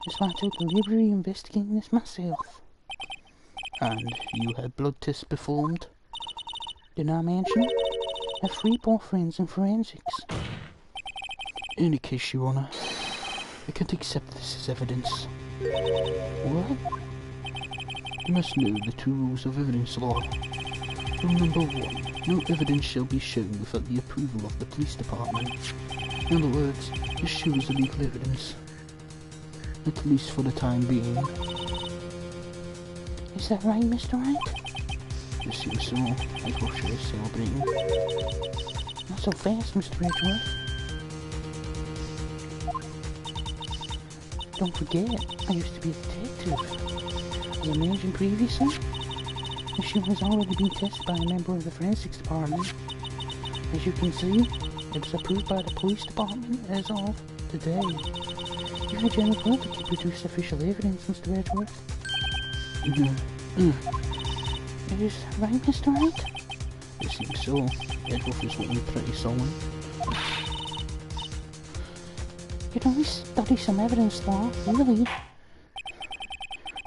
Speaker 4: That's why I took the liberty of investigating this myself.
Speaker 1: And you had blood tests performed?
Speaker 4: Did I mention? I have 3 boyfriends in forensics.
Speaker 1: In any case, Your Honour, I can't accept this as evidence.
Speaker 4: What?
Speaker 1: You must know the 2 rules of evidence law. Rule number 1, no evidence shall be shown without the approval of the police department. In other words, this shows illegal evidence. At least for the time being.
Speaker 4: Is that right, Mr. Wright?
Speaker 1: It seems so. I thought you were celebrating.
Speaker 4: Not so fast, Mr. Edgeworth. Don't forget, I used to be a detective. As I mentioned previously, the shoe has already been tested by a member of the forensics department. As you can see, it was approved by the police department as of today. If the general public can produce official evidence, Mr. Edgeworth. Is that right, Mr. Wright?
Speaker 1: It seems so. Edgeworth is looking pretty sullen.
Speaker 4: You'd only study some evidence, law, really.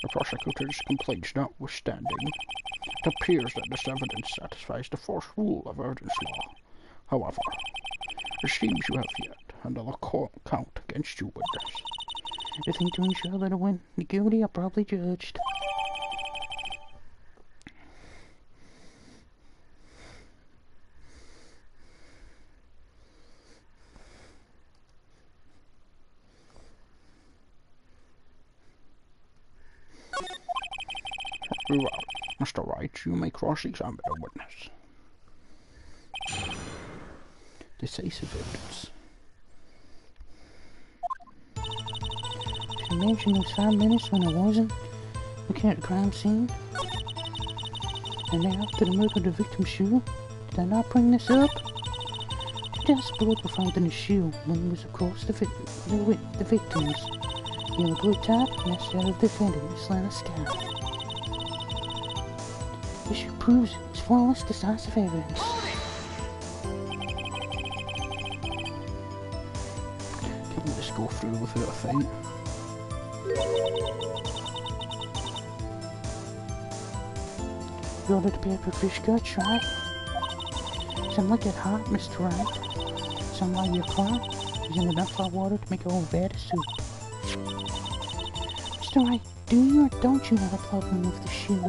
Speaker 3: The prosecutor's complaints notwithstanding, it appears that this evidence satisfies the fourth rule of evidence law. However, it seems you have yet another count against you with this.
Speaker 4: I think to ensure that I win, the guilty are probably judged.
Speaker 3: Very well. Mr. Wright, you may cross-examine the witness.
Speaker 1: Decisive evidence.
Speaker 4: Just imagine those 5 minutes when I wasn't looking at the crime scene. And now to the murder of the victim's shoe. Did I not bring this up? Just blood were found in the shoe when he was across the victims. Yellow blue top, and that's the other defendant, Miss Lana Scott. This proves it's flawless, decisive evidence.
Speaker 1: Can't let this go through without a fight.
Speaker 4: You ordered the paper fish guts, right? Some like it hot, Mr. Wright. Some like your clock. Isn't enough hot water to make a whole vat of soup. Mr. Wright, do you or don't you have a problem with the shoe?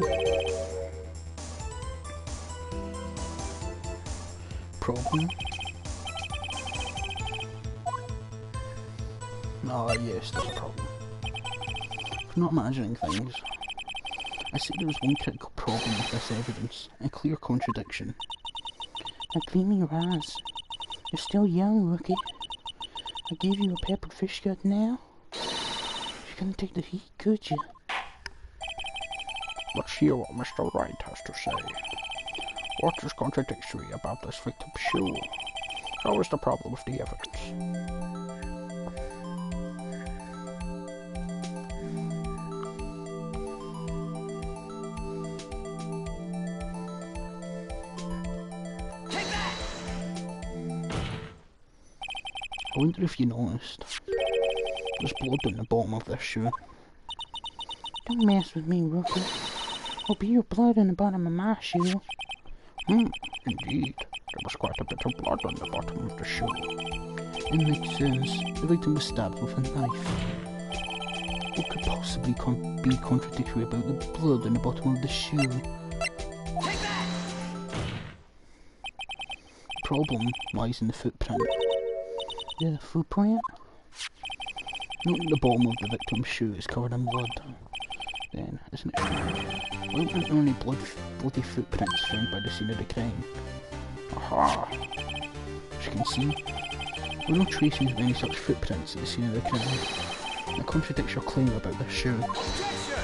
Speaker 1: Problem? Ah, yes, there's a problem. I'm not imagining things. I see there was one critical problem with this evidence, a clear contradiction.
Speaker 4: Now clean your eyes. You're still young, rookie. I give you a peppered fish gut now. You couldn't take the heat, could you?
Speaker 3: Let's hear what Mr. Wright has to say. What is contradictory about this victim's shoe? How is the problem with the evidence?
Speaker 1: I wonder if you noticed. There's blood on the bottom of this shoe.
Speaker 4: Don't mess with me, rookie. There'll be your blood on the bottom of my shoe.
Speaker 3: Indeed. There was quite a bit of blood on the bottom of the shoe.
Speaker 1: It makes sense. The victim was stabbed with a knife. What could possibly be contradictory about the blood on the bottom of the shoe?
Speaker 2: Take that!
Speaker 1: The problem lies in the footprint.
Speaker 4: The footprint?
Speaker 1: Note that the bottom of the victim's shoe is covered in blood. Then, isn't it strange? Why weren't there any bloody footprints found by the scene of the crime?
Speaker 3: Aha!
Speaker 1: As you can see, there were no traces of any such footprints at the scene of the crime. That contradicts your claim about this shoe.
Speaker 2: Objection!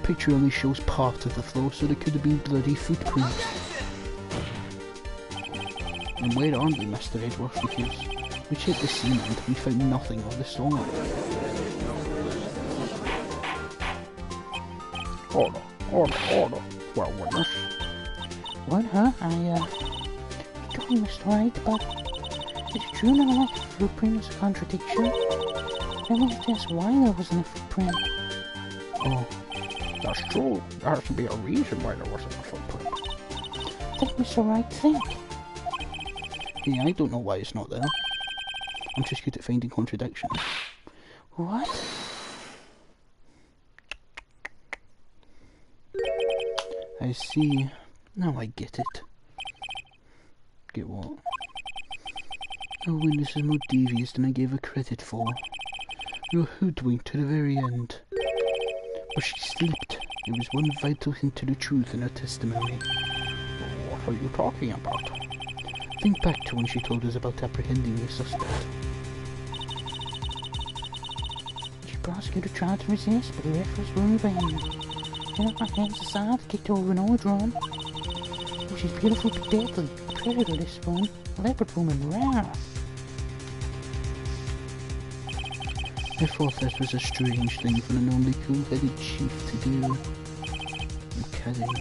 Speaker 1: Picture only shows part of the floor, so there could have been bloody footprints.
Speaker 2: Objection!
Speaker 1: And where are they, Mr. Edgeworth? Because we checked the scene and we found nothing of the sort.
Speaker 3: Order. Well, witness.
Speaker 4: What, huh? You got me, Mr. Wright, but it's true now that the footprint is a contradiction. I want to ask why there wasn't a footprint.
Speaker 1: Oh,
Speaker 3: That's true. There has to be a reason why there wasn't a footprint.
Speaker 4: Think, Mr. Wright, think.
Speaker 1: yeah, I don't know why it's not there. I'm just good at finding contradictions.
Speaker 4: What?
Speaker 1: I see. Now I get it. Get what? Your witness is more devious than I gave her credit for. You're hoodwinked to the very end. But she slept. There was one vital hint to the truth in her testimony.
Speaker 3: What are you talking about?
Speaker 1: Think back to when she told us about apprehending the suspect.
Speaker 4: The prosecutor tried to resist, but her efforts were in vain. She knocked my hands aside, kicked over an old drum. Oh, she's beautiful but deadly. A predator, this one. A leopard woman, rare.
Speaker 1: I thought that was a strange thing for an only cool-headed chief to do. kidding.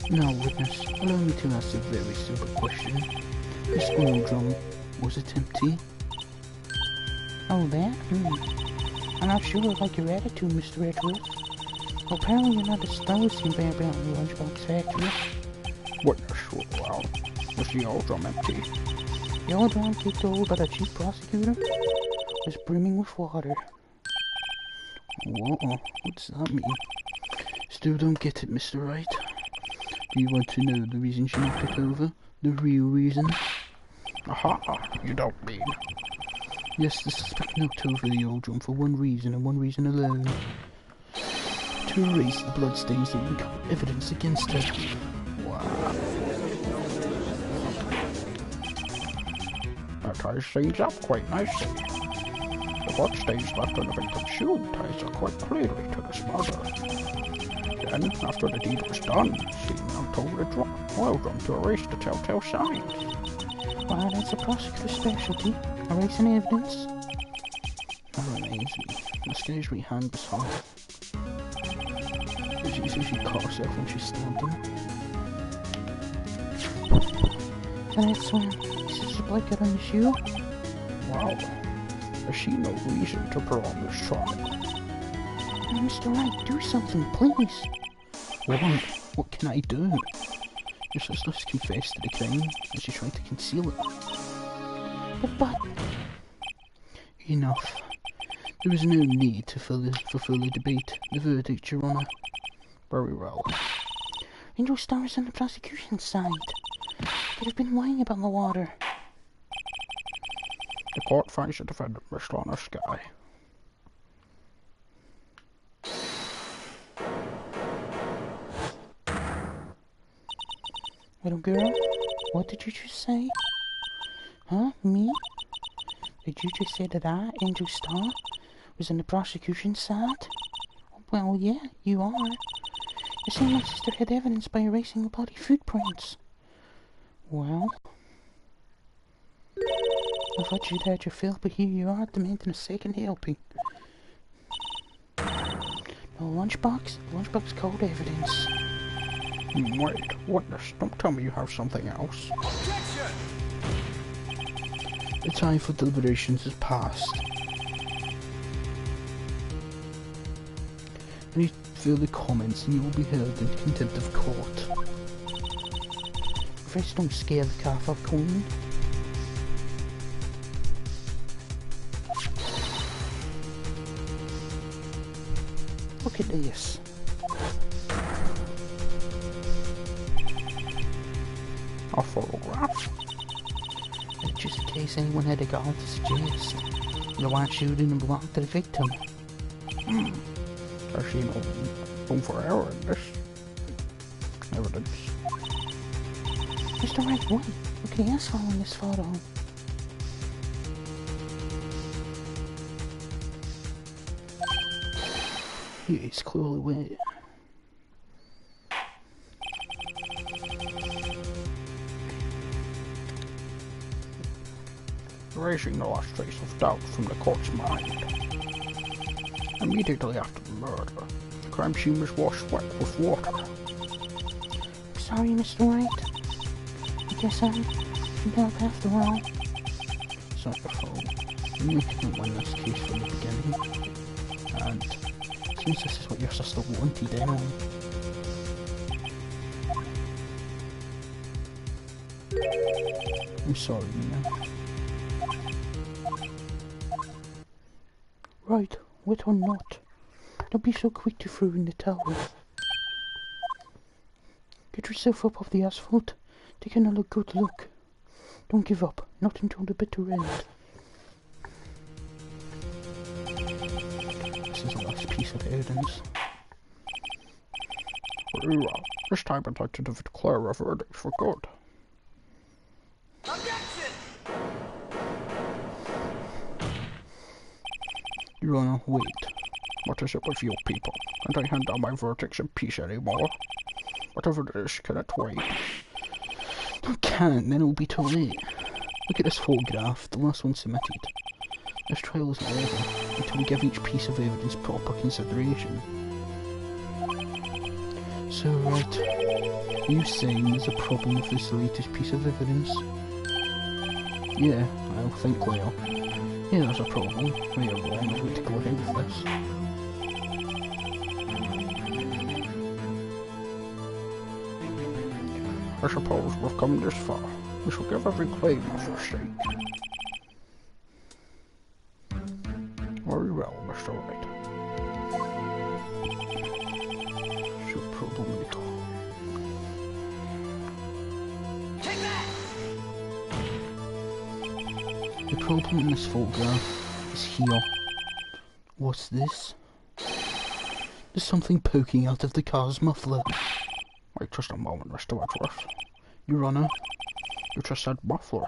Speaker 1: Now, witness, allow me to ask a very simple question. This oil drum, was it empty?
Speaker 4: Oh, that? I'm not sure about your attitude, Mr. Edgeworth. Apparently you're not as thorough as you bear about in the lunchbox factory.
Speaker 3: Witness, well, was the old drum empty?
Speaker 4: The old drum kicked over by the chief prosecutor was brimming with water.
Speaker 1: Whoa, what's that mean? Still don't get it, Mr. Wright. Do you want to know the reason she knocked it over? The real reason?
Speaker 3: Aha, you don't mean.
Speaker 1: Yes, the suspect knocked over the old drum for one reason and one reason alone. To erase the bloodstains that would evidence against her.
Speaker 3: Wow. That ties things up quite nicely. The bloodstains left on the victim's shoe ties her quite clearly to this murder. Then, after the deed was done, she knocked over the oil drum to erase the telltale signs.
Speaker 4: Wow, that's a prosecutor's specialty. Erasing evidence.
Speaker 1: That reminds me. This guy's right hand was hot. As you see, she cut herself when she stabbed him.
Speaker 4: So that's this is a blanket on the shoe?
Speaker 3: Wow. I see no reason to prolong this trial.
Speaker 4: Oh, Mr. Wright, do something, please.
Speaker 1: What can I do? Your sister's confessed to the crime, and she tried to conceal it.
Speaker 4: But...
Speaker 1: Enough. There is no need for further debate. The verdict, Your Honour.
Speaker 3: Very well.
Speaker 4: Angel Star is on the prosecution's side. Could have been lying about the water.
Speaker 3: The court finds the defendant Mr. Honor Sky.
Speaker 4: Little girl, what did you just say? Huh? Me? Did you just say that I, Angel Star, was on the prosecution's side? Well, yeah, you are. You say my sister had evidence by erasing the bloody footprints. Well, I thought you'd had your fill, but here you are demanding a second helping. No lunchbox? Lunchbox cold evidence.
Speaker 3: Wait, witness, don't tell me you have something else.
Speaker 2: Objection!
Speaker 1: The time for deliberations has passed. Any further comments and you will be held in contempt of court.
Speaker 4: First, don't scare the calf off Queen. Look at this.
Speaker 3: A photograph?
Speaker 4: Just in case anyone had a gall to suggest. The white shooting and belonged to the victim.
Speaker 3: I see no room for error in this evidence.
Speaker 4: Mr. Wright, what? Look at the asphalt in this photo.
Speaker 1: Yeah, it's clearly wet.
Speaker 3: Erasing the last trace of doubt from the court's mind. Immediately after the murder, the crime scene was washed wet with water.
Speaker 4: I'm sorry, Mr. Wright. I guess I can help after all.
Speaker 1: It's not your fault. You couldn't win this case from the beginning. And since this is what your sister wanted anyway. I'm sorry, Nina.
Speaker 4: Right, wet or not. Don't be so quick to throw in the towel. Get yourself up off the asphalt. Take another good look. Don't give up, not until the bitter end.
Speaker 1: This is the last piece of evidence.
Speaker 3: Very well. This time I'd like to declare a verdict for good.
Speaker 2: Objection!
Speaker 1: Your Honour, wait.
Speaker 3: What is it with you people? Can't I hand down my verdicts in peace anymore? Whatever it is, can it wait?
Speaker 1: No, can't, then it'll be too late. Look at this photograph, the last one submitted. This trial isn't over until we give each piece of evidence proper consideration. So, right, are you saying there's a problem with this latest piece of evidence? Yeah, I think we are. Yeah, there's a problem. We are wrong if we to go ahead with this.
Speaker 3: I suppose we've come this far. We shall give every claim a fair shake. Very well, Mr. Wright.
Speaker 1: So problematical.
Speaker 2: Take that!
Speaker 1: The problem in this photograph is here. What's this? There's something poking out of the car's muffler.
Speaker 3: Wait just a moment, Mr. Wedgeworth.
Speaker 1: Your Honour,
Speaker 3: You just said muffler.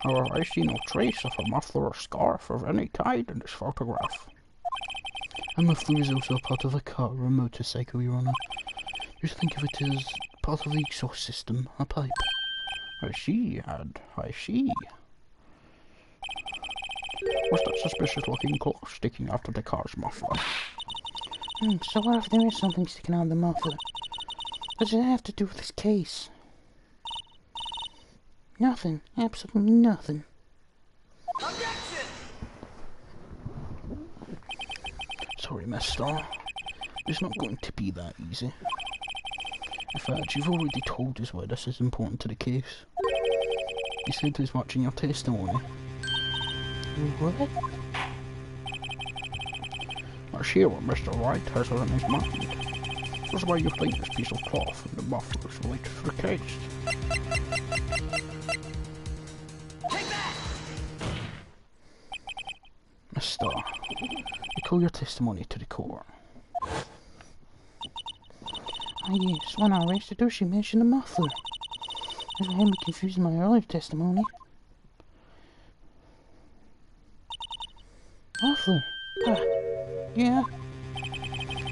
Speaker 3: However, I see no trace of a muffler or scarf of any kind in this photograph.
Speaker 1: a muffler is also a part of a car or a motorcycle, Your Honour. Just think of it as part of the exhaust system, a pipe.
Speaker 3: I see, and I see. What's that suspicious-looking cloth sticking out of the car's muffler?
Speaker 4: So what if there is something sticking out of the muffler? What does it have to do with this case? Nothing. Absolutely nothing.
Speaker 2: Objection!
Speaker 1: Sorry, mister. It's not going to be that easy. In fact, you've already told us why this is important to the case. You said as much in your testimony.
Speaker 4: What?
Speaker 3: I see what Mr. Wright has on his mind. That's why you think this piece of cloth and the muffler is related to the case.
Speaker 2: Take that!
Speaker 1: Mister, recall your testimony to the court.
Speaker 4: Ah yes, when I arrested her, she mentioned the muffler. That's what had me confused in my earlier testimony. Muffler? Ah, yeah.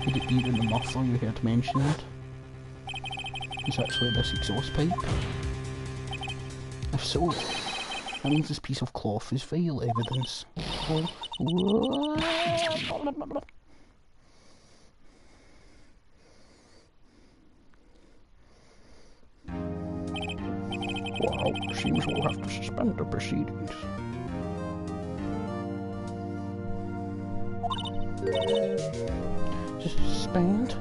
Speaker 1: Could it be that the muffler you heard mentioned is actually this exhaust pipe? If so, that means this piece of cloth is vital evidence.
Speaker 4: What?
Speaker 3: Well, it seems we'll have to suspend the proceedings.
Speaker 4: Suspend?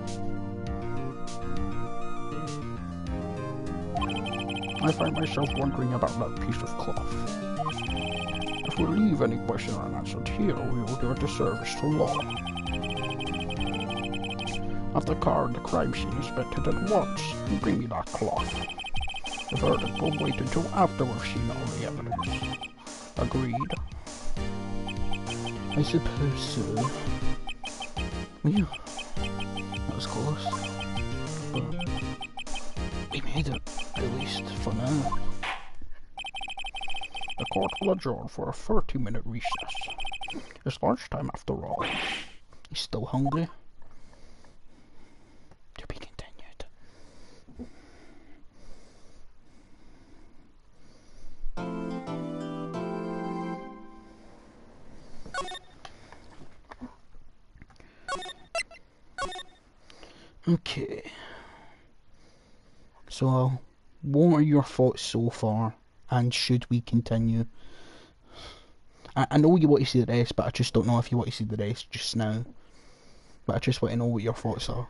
Speaker 3: I find myself wondering about that piece of cloth. If we leave any question unanswered here, we will do a disservice to law. Have the car and the crime scene inspected at once, and bring me that cloth. The verdict will wait until after we've seen all the evidence. Agreed?
Speaker 1: I suppose so. Yeah, that was close. But we made it, at least for now.
Speaker 3: The court will adjourn for a 30-minute recess. It's lunchtime after all.
Speaker 1: You still hungry? To be continued. Okay. So, what are your thoughts so far? And should we continue? I know you want to see the rest, but I just don't know if you want to see the rest just now. But I just want to know what your thoughts are.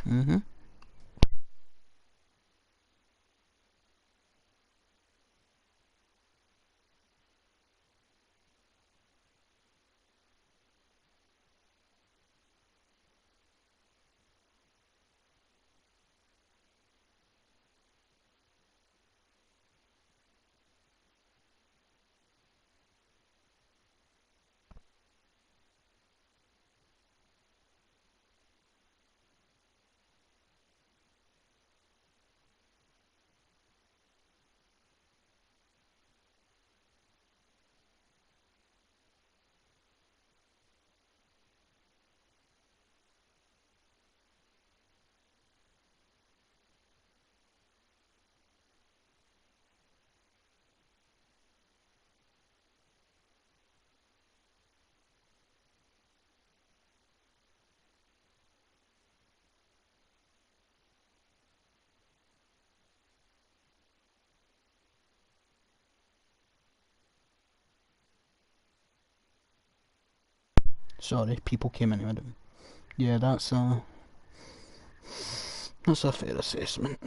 Speaker 1: Mm-hmm. Sorry, people came in. Yeah, that's a fair assessment.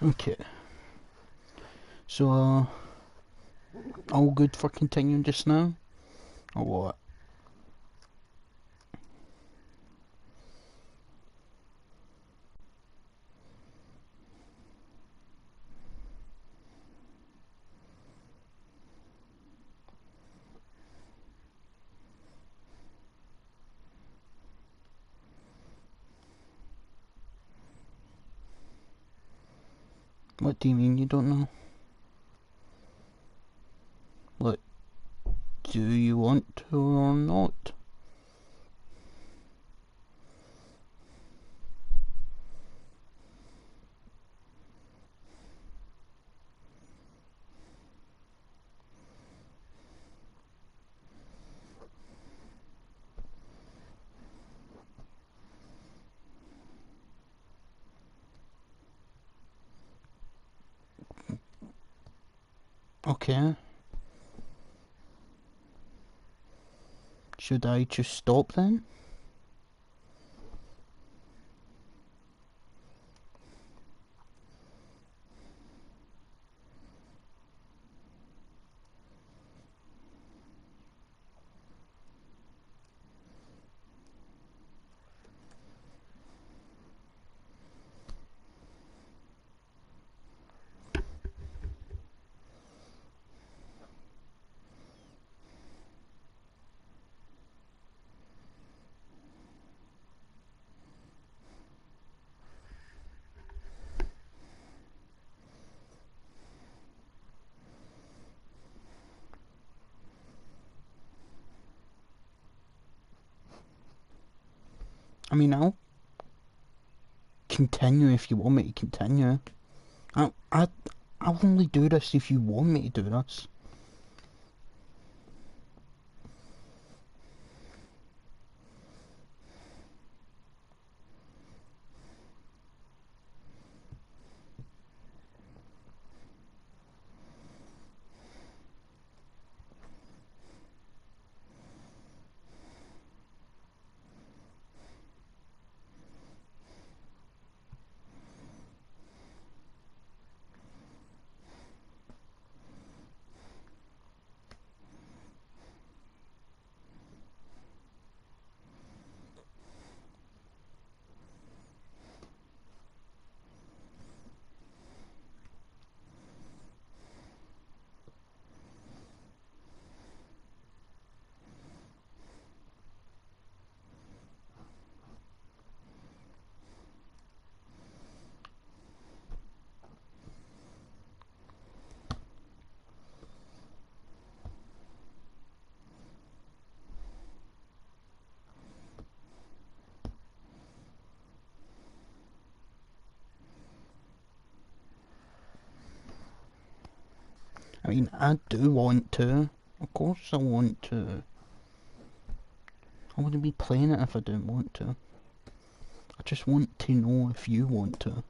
Speaker 1: Okay. So, all good for continuing just now? Or what? What do you mean you don't know? What, do you want to or not? Okay. Should I just stop then? I mean, I'll continue if you want me to continue. I'll only do this if you want me to do this. I mean, I do want to. Of course I want to. I wouldn't be playing it if I didn't want to. I just want to know if you want to.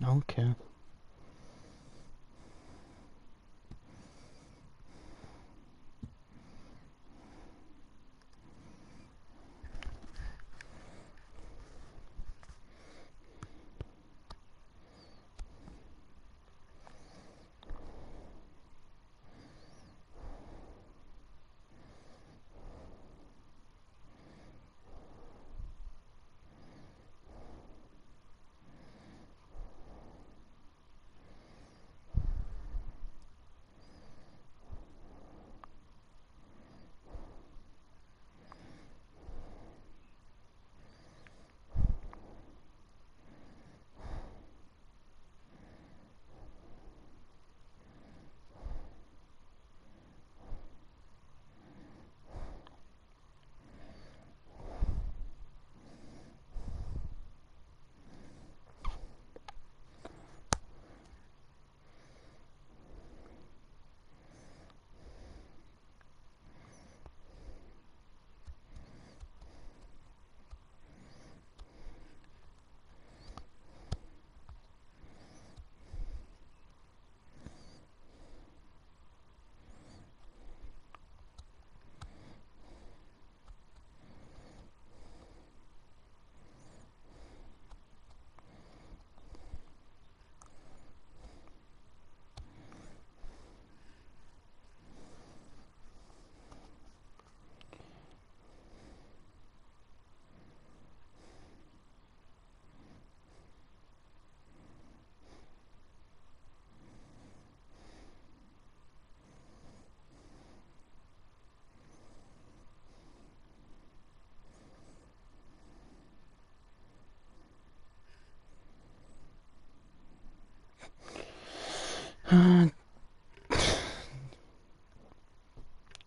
Speaker 1: Okay.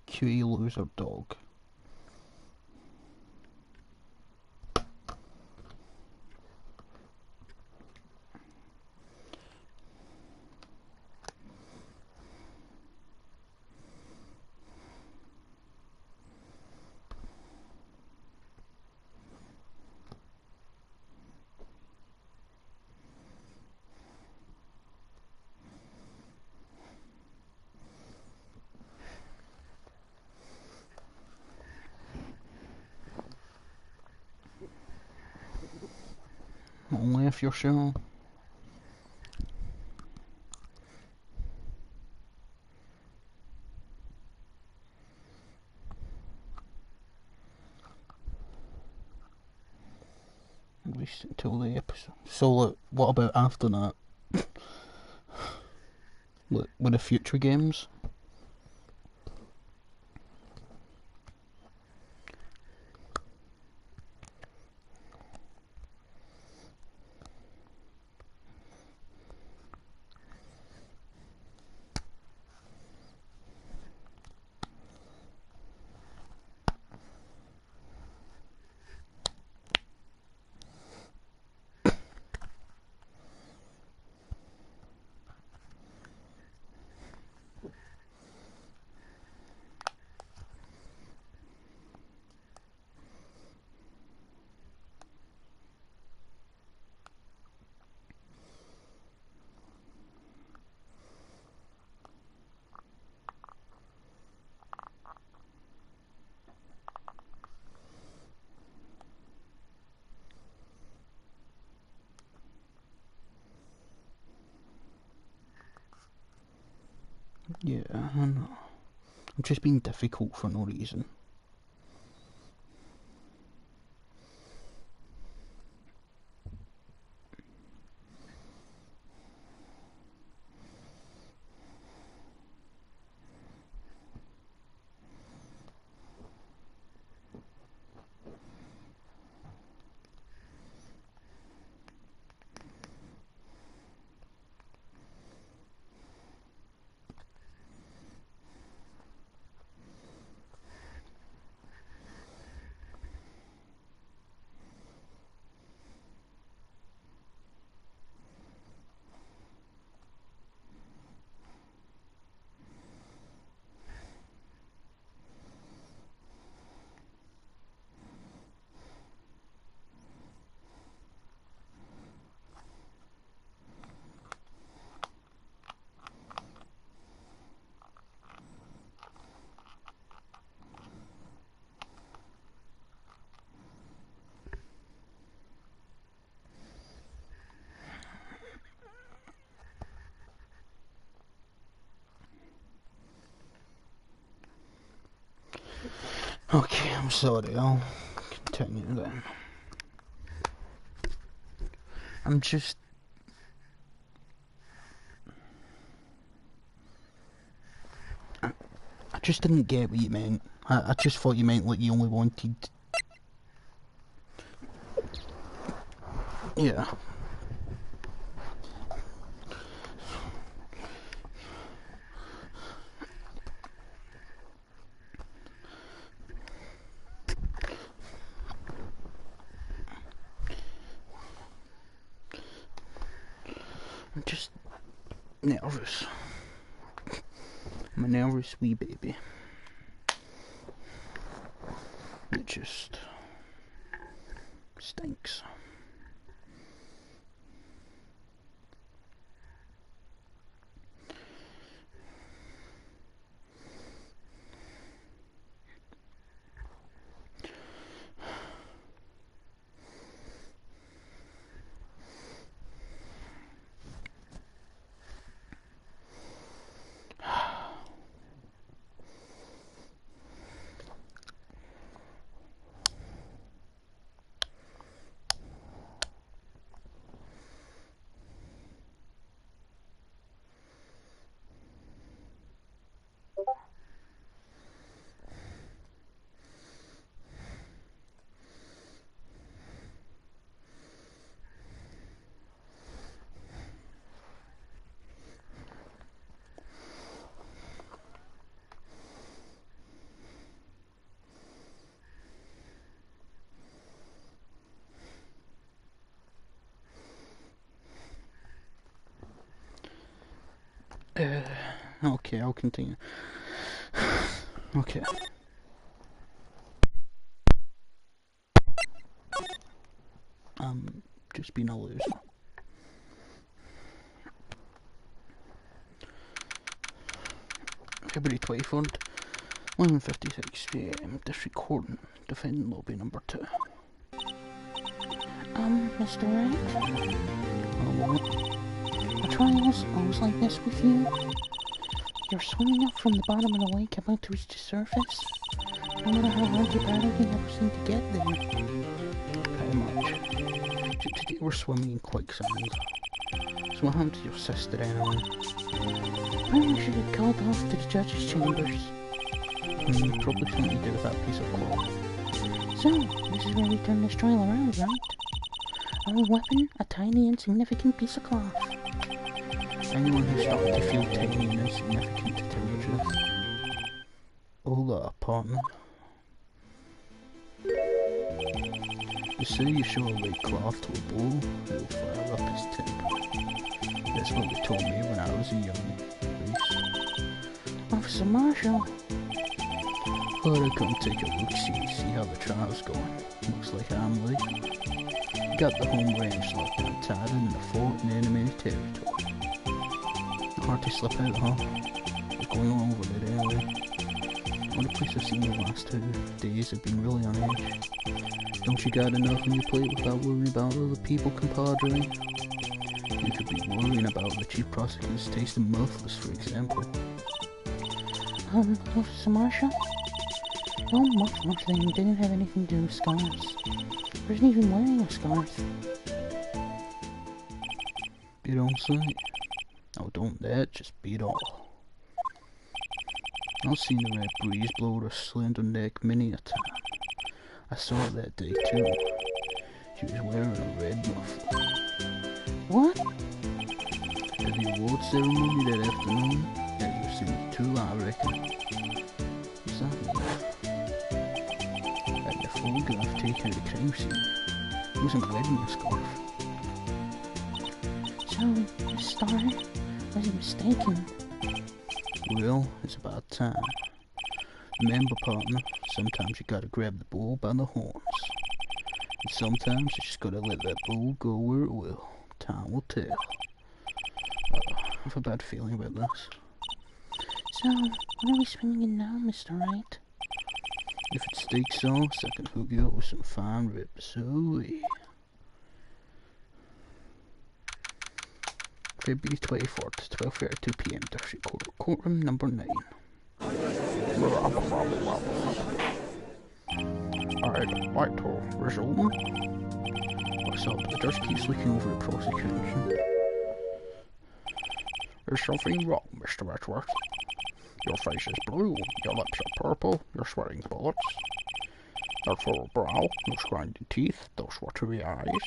Speaker 1: Cutie loser dog. Only if you're sure. At least until the episode. So, look, what about after that? Look, with the future games? Yeah, I know. I'm just being difficult for no reason. Okay, I'm sorry, I'll continue then. I'm just... I just didn't get what you meant. I just thought you meant like you only wanted... Yeah. I'm just nervous. I'm a nervous wee baby. It just stinks. Okay, I'll continue. Okay. Just being a loser. February 23rd, 11:56 PM. This recording. Defending lobby number 2.
Speaker 4: Mr. Wright?
Speaker 1: What?
Speaker 4: A trial's always like this with you. You're swimming up from the bottom of the lake about to reach the surface. No matter how hard you battle, you never seem to get there.
Speaker 1: Pretty much. Today we're swimming in quicksand. So what happened to your sister anyway?
Speaker 4: Probably should have called off to the judge's chambers.
Speaker 1: Probably something to do with that piece of cloth.
Speaker 4: So, this is where we turn this trial around, right? Our weapon, a tiny insignificant piece of cloth.
Speaker 1: Anyone who's starting to feel tiny and insignificant to tell the truth. Hola, partner. You say you show a white cloth to a bull, he'll fire up his temper. That's what they told me when I was a young police.
Speaker 4: Officer Marshall.
Speaker 1: Thought I'd come take a look-see how the trial's going. Looks like I'm late. Got the home range locked down tighter than a fort in enemy territory. Hard to slip out, huh? We're going along with it anyway. All the police I've seen the last 2 days have been really on edge. Don't you got enough on your plate without worrying about other people, compadre? You could be worrying about the chief prosecutor's taste in Muthless, for example.
Speaker 4: Officer Marshall? Well, much then didn't have anything to do with scarves. He wasn't even wearing a scarf.
Speaker 1: You don't say. Oh, don't that just beat all. I've seen the red breeze blow her slender neck many a time. I saw it that day too. She was wearing a red muffler.
Speaker 4: What?
Speaker 1: At the award ceremony that afternoon, as you've seen too, I reckon. What's that mean? At the photograph taken at the crime scene, he wasn't wearing a scarf.
Speaker 4: So, Miss Starr was mistaken.
Speaker 1: Well, it's about time. Remember, partner, sometimes you gotta grab the bull by the horns. And sometimes you just gotta let that bull go where it will. Time will tell. I have a bad feeling about this.
Speaker 4: So, what are we swimming in now, Mr. Wright?
Speaker 1: If it's steak sauce, I can hook you up with some fine ribs. Ooh-wee. February 24th, 12:32 PM, District Court, courtroom number 9.
Speaker 3: I'd like to resume.
Speaker 1: What's up? The judge keeps looking over the prosecution.
Speaker 3: There's something wrong, Mr. Edgeworth. Your face is blue, your lips are purple, you're sweating bullets. Your furrowed brow, those grinding teeth, those watery eyes.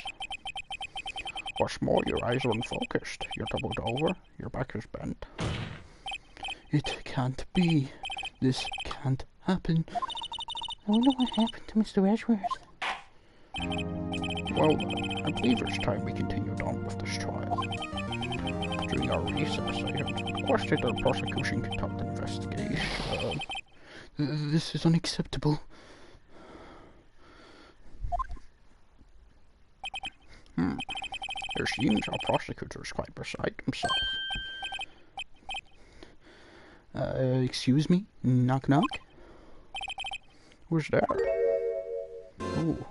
Speaker 3: What's more, your eyes are unfocused. You're doubled over, your back is bent.
Speaker 1: It can't be. This can't happen.
Speaker 4: I wonder what happened to Mr. Edgeworth.
Speaker 3: Well, I believe it's time we continued on with this trial. During our recess, I had requested the prosecution conduct an investigation.
Speaker 1: This is unacceptable.
Speaker 3: It seems our prosecutor is quite beside himself.
Speaker 1: Excuse me? Knock knock?
Speaker 3: Who's there?
Speaker 1: Ooh.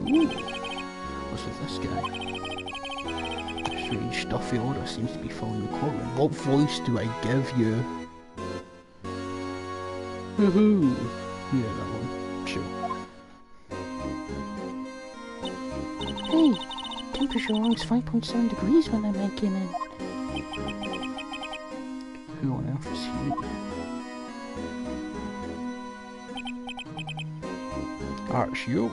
Speaker 1: Ooh. What's with this guy? Strange stuffy odor seems to be filling the courtroom. What voice do I give you? Woohoo! Yeah, that one. Sure.
Speaker 4: Hey, temperature was 5.7 degrees when that man came in.
Speaker 1: Who on earth is he?
Speaker 3: It's you.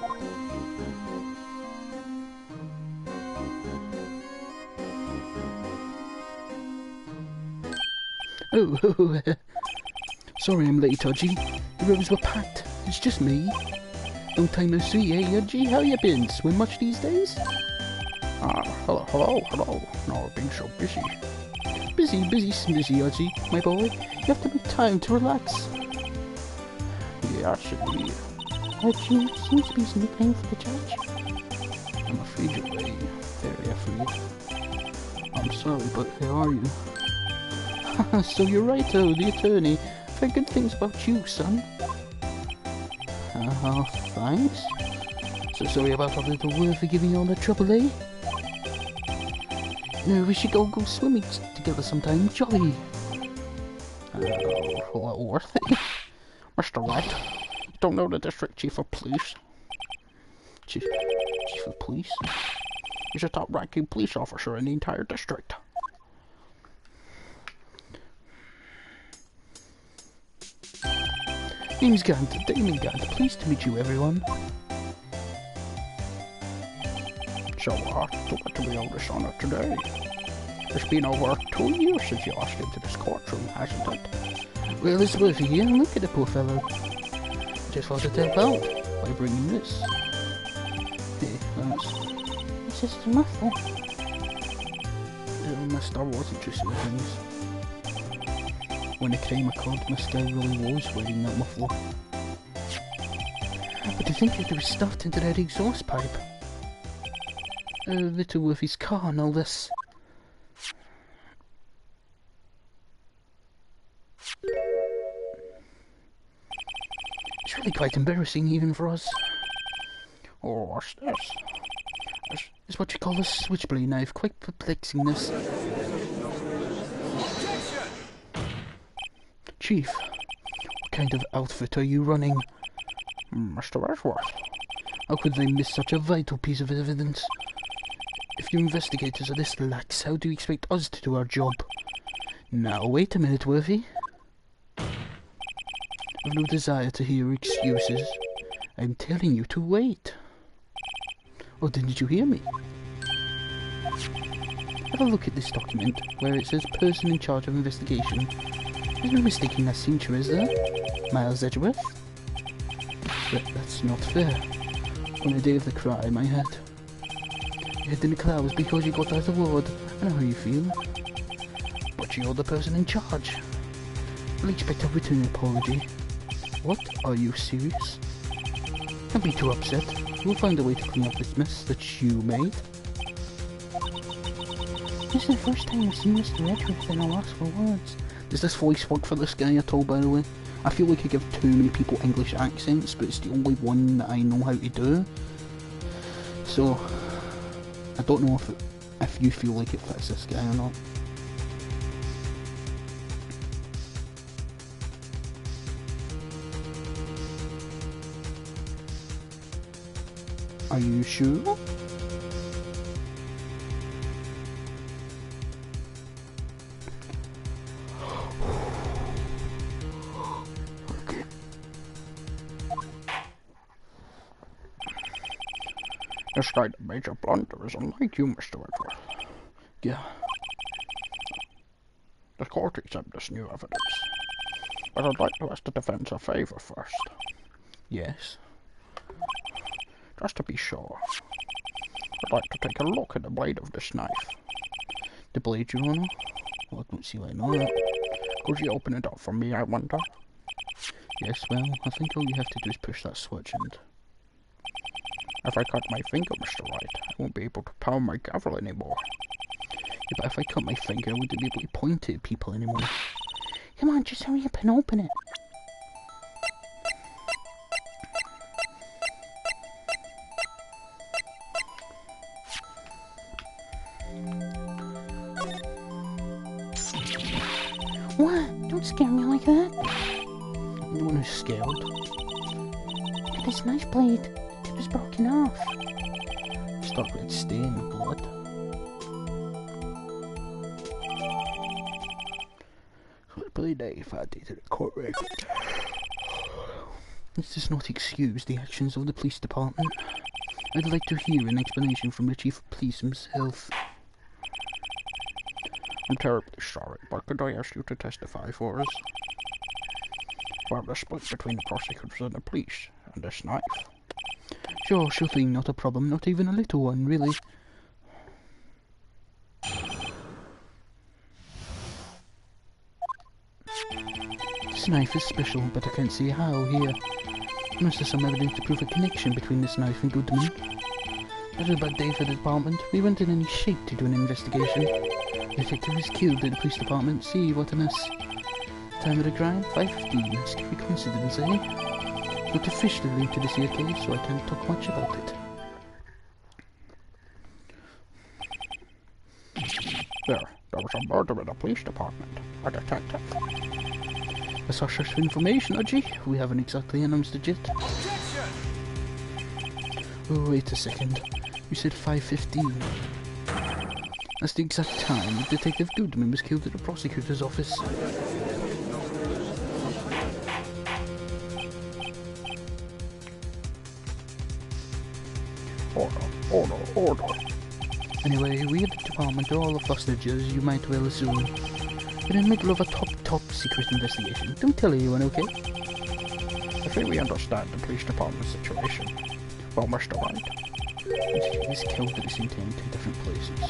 Speaker 1: Oh, sorry I'm late, Udgy. The rivers were packed. It's just me. Long time no see, eh, Udgy? How you been? Swim much these days?
Speaker 3: Hello. No, I've been so busy.
Speaker 1: Busy, Ozzy, my boy. You have to make time to relax.
Speaker 3: Yes, indeed.
Speaker 4: You seem to be nickname for the judge.
Speaker 1: I'm afraid you're very afraid. I'm sorry, but who are you? So you're Raito, the attorney. I've heard good things about you, son. Thanks. So sorry about our little word for giving you all the trouble, eh? No, we should go swimming together sometime, jolly.
Speaker 3: Well, worth it. Mr. Wright, you don't know the district chief of police?
Speaker 1: Chief of police?
Speaker 3: He's a top-ranking police officer in the entire district.
Speaker 1: Name's Gant, Damon Gant. Pleased to meet you, everyone.
Speaker 3: So, to be on this honor today. It's been over 2 years since you lost into this courtroom, hasn't it?
Speaker 1: Well, it's worth it here. Look at the poor fellow. Just thought to help out by bringing this. Hey, thanks.
Speaker 4: It's just a muffler.
Speaker 1: Mr. was interested in things. When the crime occurred, Mr. really was wearing that muffler. But to think that it was stuffed into that exhaust pipe. Little Wolfie's car and all this. It's really quite embarrassing even for us.
Speaker 3: Oh, what's this?
Speaker 1: It's what you call a switchblade knife, quite perplexing this. Chief, what kind of outfit are you running?
Speaker 3: Mr. Edgeworth.
Speaker 1: How could they miss such a vital piece of evidence? If your investigators are this lax, how do you expect us to do our job? Now, wait a minute, Worthy. I've no desire to hear excuses. I'm telling you to wait. Oh, didn't you hear me? Have a look at this document, where it says person in charge of investigation. There's no mistaking that signature, is there? Miles Edgeworth? But that's not fair. On the day of the crime, I had head in the clouds because you got that award. I know how you feel. But you're the person in charge. I'll expect a written apology. What? Are you serious? Don't be too upset. We'll find a way to clean up this mess that you made.
Speaker 4: This is the first time I've seen Mr. Edgeworth and a loss for words.
Speaker 1: Does this voice work for this guy at all, by the way? I feel like I give too many people English accents, but it's the only one that I know how to do. So, I don't know if you feel like it fits this guy or not. Are you sure?
Speaker 3: This guy that made a blunder is unlike you, Mr. Edgeworth.
Speaker 1: Yeah.
Speaker 3: The court accepts this new evidence. But I'd like to ask the defense a favour first.
Speaker 1: Yes.
Speaker 3: Just to be sure. I'd like to take a look at the blade of this knife.
Speaker 1: The blade, Your Honour? Well, I don't see why not.
Speaker 3: Could you open it up for me, I wonder?
Speaker 1: Yes, well, I think all you have to do is push that switch and...
Speaker 3: If I cut my finger, Mr. Wright, I won't be able to pound my gavel anymore.
Speaker 1: Yeah, but if I cut my finger, I wouldn't be able to point it at people anymore.
Speaker 4: Come on, just hurry up and open it. What? Don't scare me like that.
Speaker 1: I'm the one who's scared.
Speaker 4: Look at this knife blade. The tip is broken off.
Speaker 1: Start with stain of blood.
Speaker 3: Hopefully they've added to the court record.
Speaker 1: This does not excuse the actions of the police department. I'd like to hear an explanation from the chief of police himself.
Speaker 3: I'm terribly sorry, but could I ask you to testify for us? About the split between the prosecutors and the police, and this knife.
Speaker 1: Sure thing, not a problem, not even a little one, really. This knife is special, but I can't see how here. Unless there's some evidence to prove a connection between this knife and Goodman. It was a bad day for the department. We weren't in any shape to do an investigation. The detective was killed at the police department. See what a mess. Time of the crime? 5:15. Scary coincidence, eh? Not officially linked to this here case, so I can't talk much about it.
Speaker 3: There was a murder in the police department. A detective.
Speaker 1: That's our source of information, Archie. We haven't exactly announced it yet.
Speaker 2: Objection!
Speaker 1: Oh, wait a second. You said 5:15. That's the exact time Detective Goodman was killed at the prosecutor's office.
Speaker 3: Order.
Speaker 1: Anyway, we at the department are all the hostages, you might well assume. We're in the middle of a top secret investigation. Don't tell anyone, okay?
Speaker 3: I think we understand the police department situation. Well, Mr. White.
Speaker 1: He was killed at the same time in 2 different places.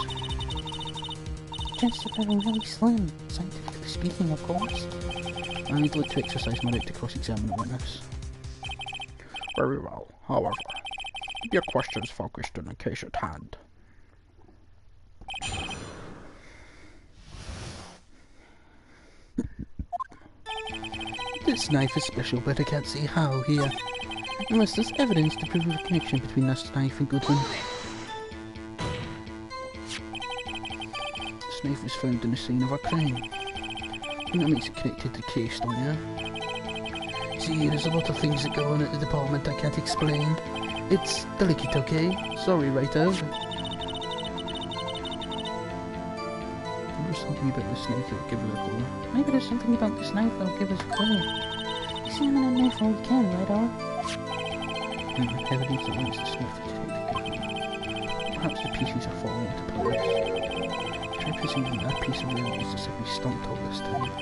Speaker 4: Chances are really slim, scientifically speaking, of course.
Speaker 1: I'd like to exercise my right to cross-examine a witness.
Speaker 3: Very well. However, keep your questions focused on the case at hand.
Speaker 1: This knife is special, but I can't see how here. Unless there's evidence to prove a connection between this knife and Goodman. This knife was found in the scene of a crime. I think that makes it connected to the case, don't you? See, there's a lot of things that go on at the department I can't explain. It's delicate, okay? Sorry, Righto. There's something about this knife that'll give us a clue.
Speaker 4: Maybe there's something about this knife that'll give us a clue. Examine that knife all you can, right?
Speaker 1: Evidence that links the knife to Detective. Perhaps the pieces are falling into place. Try presuming that piece of rail was the stuff we stomped all this time.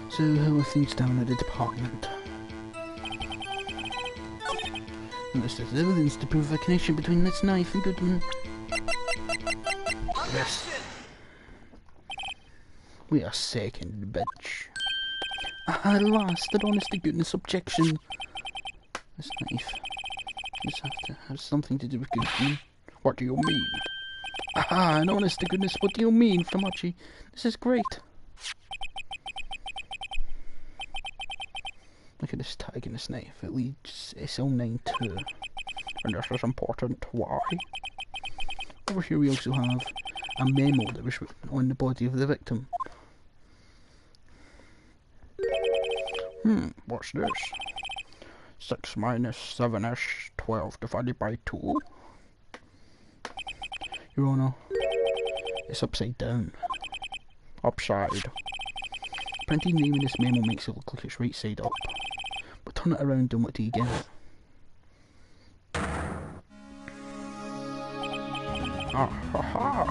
Speaker 1: So, how are things down at the department? Unless there's evidence to prove a connection between this knife and Goodman. Yes. We are second the bench. At last, an honest to goodness objection. This knife does have to have something to do with Goodman.
Speaker 3: What do you mean?
Speaker 1: Aha, an honest to goodness, what do you mean, Flamachi? This is great. Look at this tag in this knife. It leads SL92.
Speaker 3: And this is important. Why?
Speaker 1: Over here we also have a memo that was written on the body of the victim.
Speaker 3: What's this? 6 minus 7-ish, 12 divided by 2.
Speaker 1: Your Honour, it's upside down.
Speaker 3: Upside.
Speaker 1: Printing name in this memo makes it look like it's right side up. But turn it around and what do you get?
Speaker 3: Ah, ha, ha.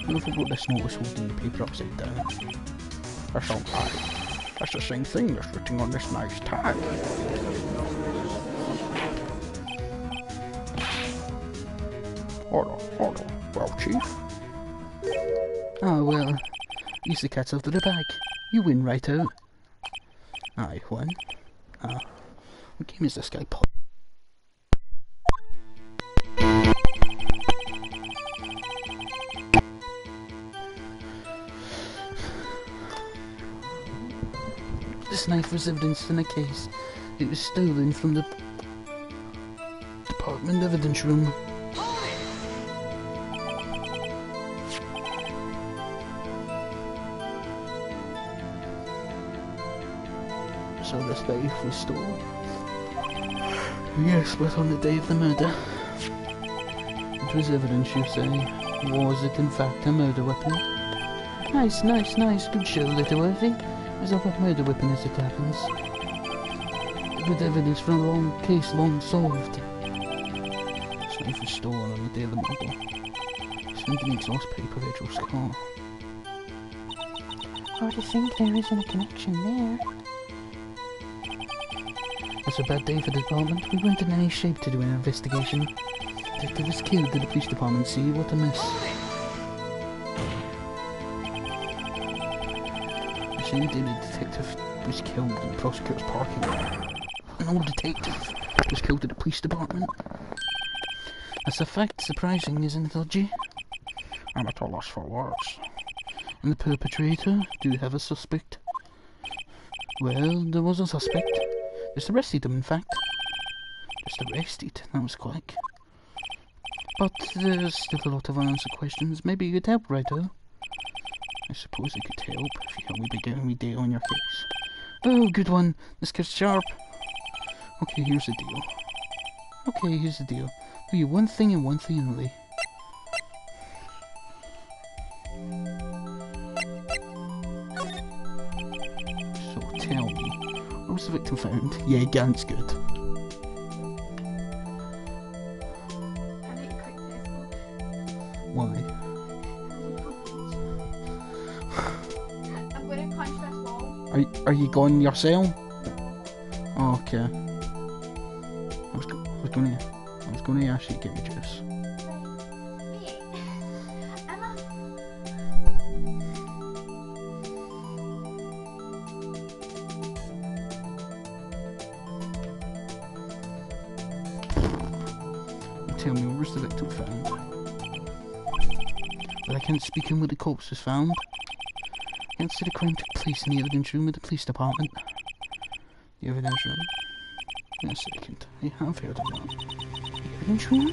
Speaker 1: Whoever wrote this note was holding the paper upside down.
Speaker 3: That's alright. That's the same thing that's written on this nice tag. Order. Well, Chief?
Speaker 1: Ah, well, use the cat's out of the bag. You win, righto. I won. What game is this guy playing? This knife was evidence in a case. It was stolen from the department evidence room. So this knife was stolen. Yes, but on the day of the murder. It was evidence, you say. Was it in fact a murder weapon? Nice. Good show, Littleworthy. It was a murder weapon as it happens. Good evidence for a long case, long solved. This knife was stolen on the day of the murder. It's found in the exhaust pipe of Edgel's car.
Speaker 4: Hard to think there isn't a connection there.
Speaker 1: It's a bad day for the department. We weren't in any shape to do an investigation. Detective was killed at the police department. See, what a mess. say the detective was killed in the prosecutor's parking lot. No detective was killed at the police department. That's a fact, surprising, isn't it, LG?
Speaker 3: I'm at a loss for words.
Speaker 1: And the perpetrator? Do you have a suspect? Well, there was a suspect. Just arrested him, in fact. Just arrested? That was quick. But there's still a lot of unanswered questions. Maybe you could help, righto? I suppose I could help if you help me begin a wee day on your case. Oh, good one. This kid's sharp. Okay, here's the deal. Do you one thing and one thing only. So tell me, where was the victim found? Yeah, Gant's good. Why?
Speaker 5: I'm gonna punch this wall.
Speaker 1: Are you going yourself? Oh, okay. I was gonna ask you to get me juice.
Speaker 5: Emma.
Speaker 1: Tell me, where was the victim found? Well, I can't speak in where the corpse was found. I can't say the crime took place in the evidence room of the police department. The evidence room? Wait a second, I have heard of that.
Speaker 4: The evidence room?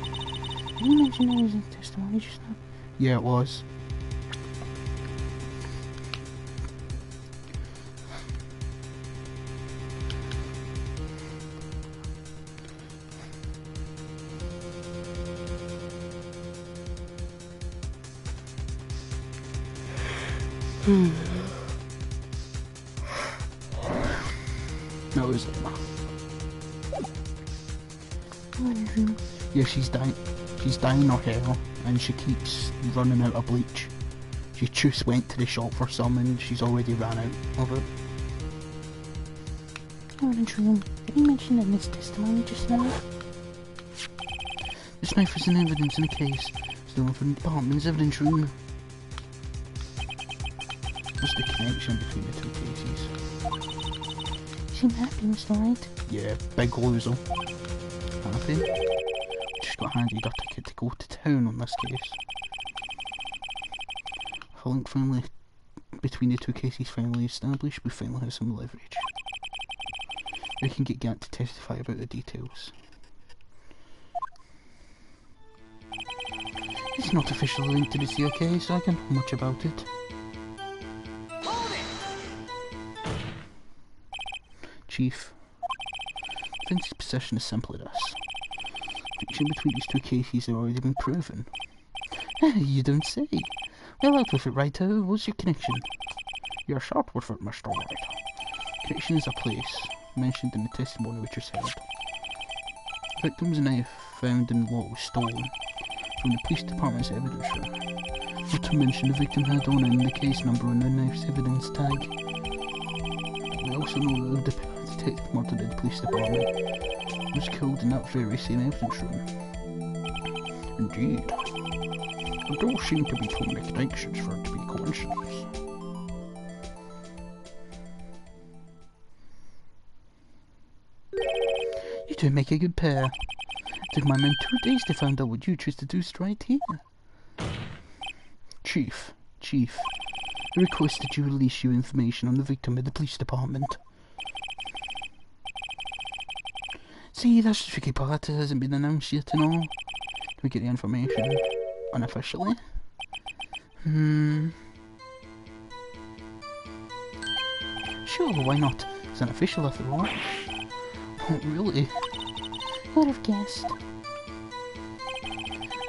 Speaker 4: Did you mention that was in testimony just now?
Speaker 1: Yeah, it was. That was Emma. Yeah, she's dying. She's dying of hell, and she keeps running out of bleach. She just went to the shop for some, and she's already ran out of it.
Speaker 4: Evidence room. Did you mention that in his testimony just now?
Speaker 1: This knife is in evidence in the case, stolen from the department's evidence room. What's the connection between the two cases?
Speaker 4: Seem happy, Mr. Light.
Speaker 1: Yeah, big loser. Happy? Just got handed a ticket to go to town on this case. If a link finally between the two cases finally established, we finally have some leverage. We can get Gant to testify about the details. It's not officially linked to the COK, so I can't know much about it. Chief, Vincent's position is simply this. Connection between these two cases have already been proven. You don't say. Well, out with it, righto. What's your connection?
Speaker 3: You're short with it, Mr. White.
Speaker 1: Connection is a place mentioned in the testimony which is held. The victim's knife found in the lot was stolen from the police department's evidence room. Not to mention the victim had on him the case number on the knife's evidence tag. We also know that the detective murdered in the police department was killed in that very same evidence room.
Speaker 3: Indeed. There don't seem to be too many connections for it to be a coincidence.
Speaker 1: You two make a good pair. It took my men 2 days to find out what you chose to do straight here. Chief, I request that you release your information on the victim at the police department. See, that's the tricky part. It hasn't been announced yet and all. Can we get the information unofficially? Sure, why not? It's unofficial after all. Oh, really?
Speaker 4: Who'd have guessed?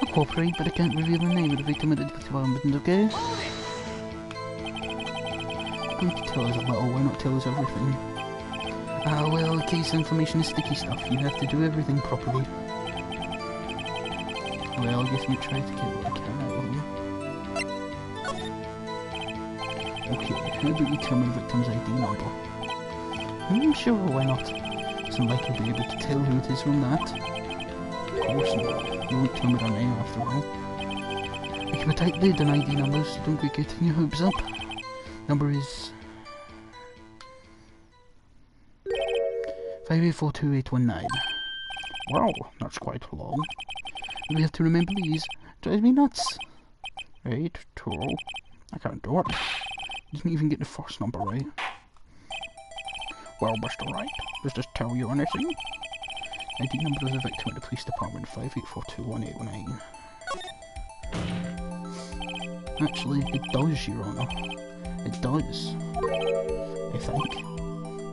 Speaker 1: I'll cooperate, but I can't reveal the name of the victim at the police department, okay? You're going to tell us a little, why not tell us everything? Ah, well, case information is sticky stuff. You have to do everything properly. Well, I guess we try to get what I can out of you. Okay, how about you tell me the victim's ID number? Sure, why not? Isn't like you'll be able to tell who it is from that. Of course not. You won't tell me their name after all. I keep a tight lid on ID numbers, so don't get getting your hopes up. Number is 5842-819.
Speaker 3: Wow, that's quite long.
Speaker 1: We have to remember these. Drives me nuts.
Speaker 3: 8, 2. I can't do it.
Speaker 1: Didn't even get the first number right.
Speaker 3: Well, Mr. Wright, does this tell you anything?
Speaker 1: ID number of the victim at the police department, 5842-1819. Actually, it does, Your Honour. It does. I think.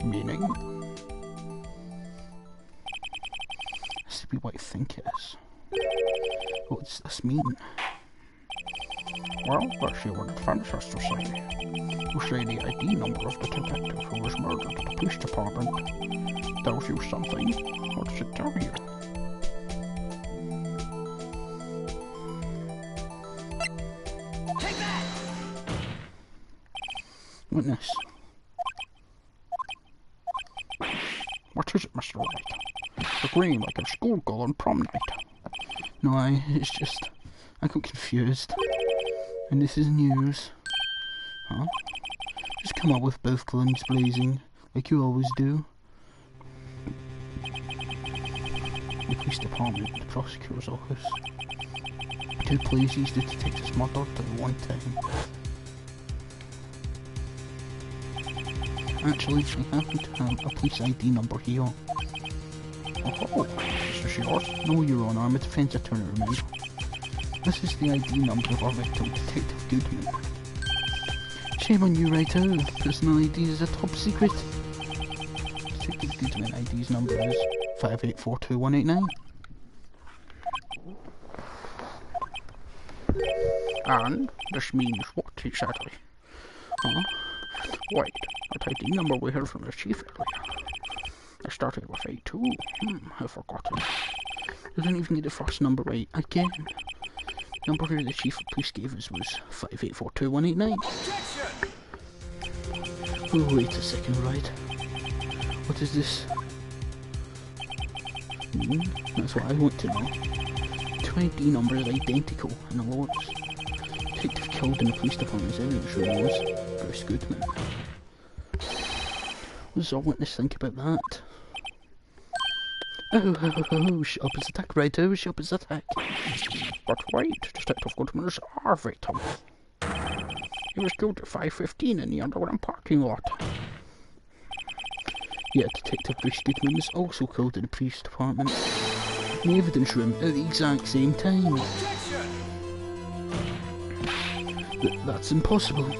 Speaker 3: Meaning?
Speaker 1: This would be what I think it is. What does this mean?
Speaker 3: Well, let's see what the defense has to say. You say the ID number of the detective who was murdered at the police department tells you something. What does it tell you?
Speaker 2: Take that!
Speaker 1: Witness.
Speaker 3: What is it, Mr. Wright? You're green like a schoolgirl on prom night.
Speaker 1: No, it's just... I got confused. And this is news. Huh? Just come up with both guns blazing, like you always do. The police department, the prosecutor's office. 2 places the detectives murdered at one time. Actually, I happen to have a police ID number here.
Speaker 3: Oh, this is yours?
Speaker 1: No, Your Honour, I'm a defence attorney, remember? This is the ID number of our victim, Detective Goodman. Shame on you, Righto. Personal ID is a top secret. Detective Goodman ID's number is 5842-189.
Speaker 3: And this means what exactly?
Speaker 1: Huh?
Speaker 3: Wait, that ID number we heard from the chief earlier. I started with 82. I've forgotten.
Speaker 1: I didn't even get the first number right again. The number here the chief of police gave us was 5842-189. Oh, wait a second, right? What is this? That's what I want to know. 2 ID numbers identical in the laws. Detective killed in the police department's evidence room was Bruce Goodman. What does our witness think about that? Oh, sharp as attack, Righto, sharp as attack.
Speaker 3: But wait, Detective Goodman is our victim. He was killed at 5:15 in the underground parking lot.
Speaker 1: Yeah, Detective Bruce Goodman was also killed in the police department in the evidence room at the exact same time. That's impossible.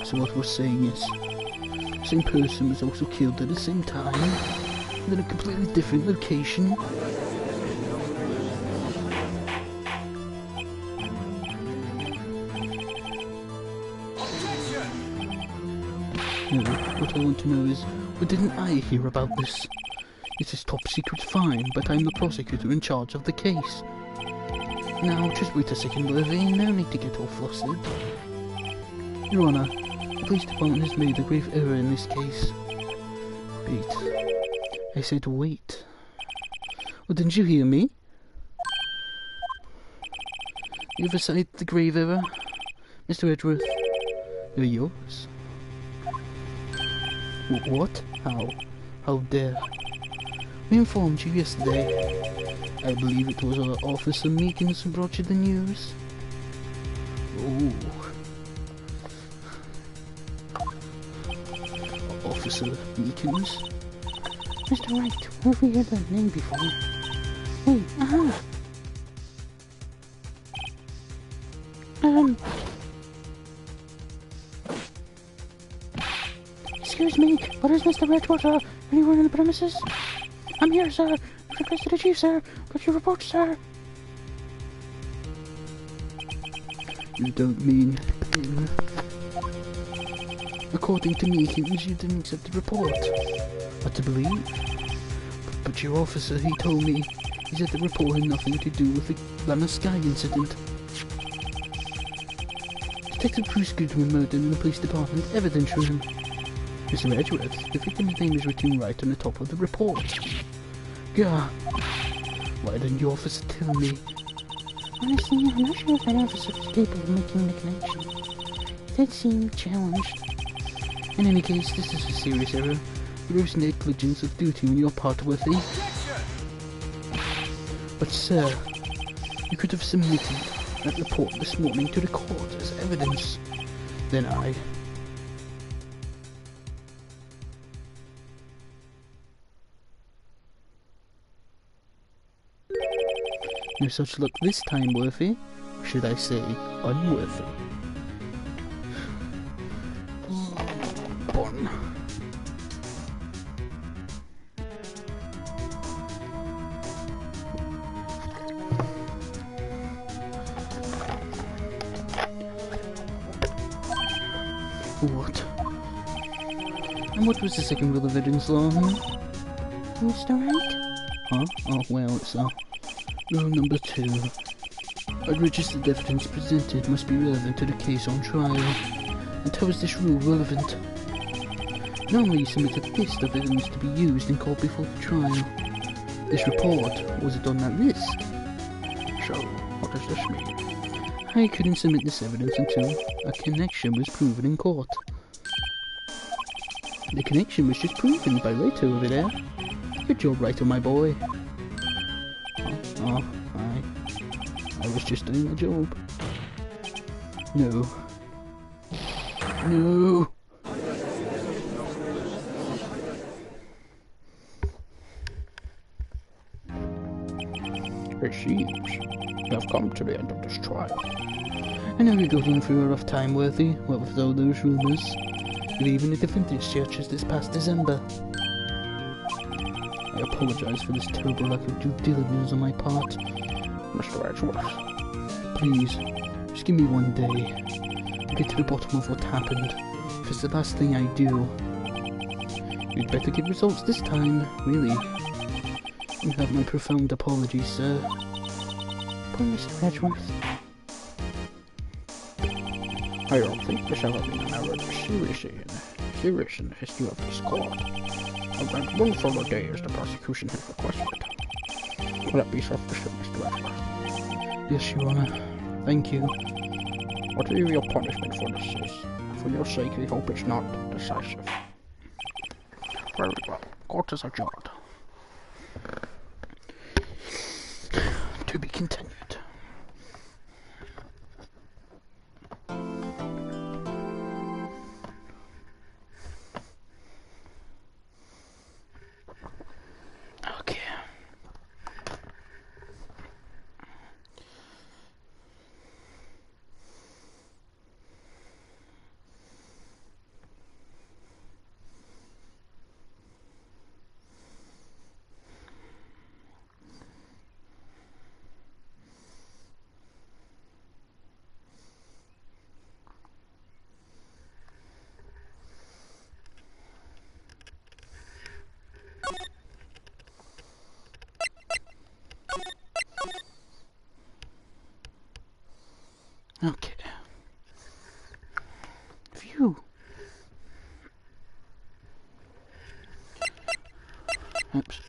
Speaker 1: So what we're saying is, the same person was also killed at the same time, in a completely different location. No, what I want to know is, why didn't I hear about this? It is top secret, fine, but I'm the prosecutor in charge of the case. Now, just wait a second, Levy, no need to get all flustered. Your Honour, the police department has made a grave error in this case. Wait. I said wait. Well, didn't you hear me? The other side, the grave error? Mr. Edgeworth, they're yours. What? How? How dare? We informed you yesterday. I believe it was our Officer Meekins who brought you the news. Oh. Officer Meekins?
Speaker 4: Mr. Wright, where have we heard that name before? Wait, excuse me, what is Mr. Redwater? Anyone in the premises? I'm here, sir. I've requested the chief, sir. Got your report, sir.
Speaker 1: You don't mean him. According to Meekins, you didn't accept the report. What to believe? But your officer, he told me, he said the report had nothing to do with the Lana Sky incident. Detective Bruce Goodman murdered in the police department evidence room. Mr. Edgeworth, the victim's name is written right on the top of the report. Gah! Why didn't your officer tell me?
Speaker 4: Honestly, I'm not sure if that officer was capable of making the connection. He did seem challenged.
Speaker 1: In any case, this is a serious error. gross negligence of duty on your part, Worthy. But sir, you could have submitted that report this morning to the court as evidence. Then I... No such luck this time, Worthy. Or should I say, unworthy. Bon. What? And what was the second rule of evidence law,
Speaker 4: Mr. Wright?
Speaker 1: Huh? Oh, well, it's, rule number 2. Unregistered evidence presented must be relevant to the case on trial. And how is this rule relevant? Normally you submit a list of evidence to be used in court before the trial. This report, was it on that list?
Speaker 3: So, what does this mean?
Speaker 1: I couldn't submit this evidence until a connection was proven in court. The connection was just proven by Raito over there. Good job, Raito, my boy. Oh, I was just doing my job. No. No!
Speaker 3: It seems you have come to the end of this trial.
Speaker 1: I know you're going through a rough time, Worthy, what with all those rumours. You're even a different discharges this past December. I apologise for this terrible lack of due diligence on my part.
Speaker 3: Mr. Edgeworth.
Speaker 1: Please, just give me one day to get to the bottom of what happened. If it's the last thing I do, you'd better give results this time, really. You have my profound apologies, sir.
Speaker 4: Poor Mr. Edgeworth.
Speaker 3: I don't think there's ever been an error this serious in the history of this court. I'll grant one further day as the prosecution has requested. Will that be sufficient, Mr. Edgeworth?
Speaker 1: Yes, Your Honour. Thank you.
Speaker 3: Whatever your punishment for this is, for your sake I hope it's not decisive. Very well. Court is adjourned.
Speaker 1: To be continued. Okay. Okay. Phew. Oops.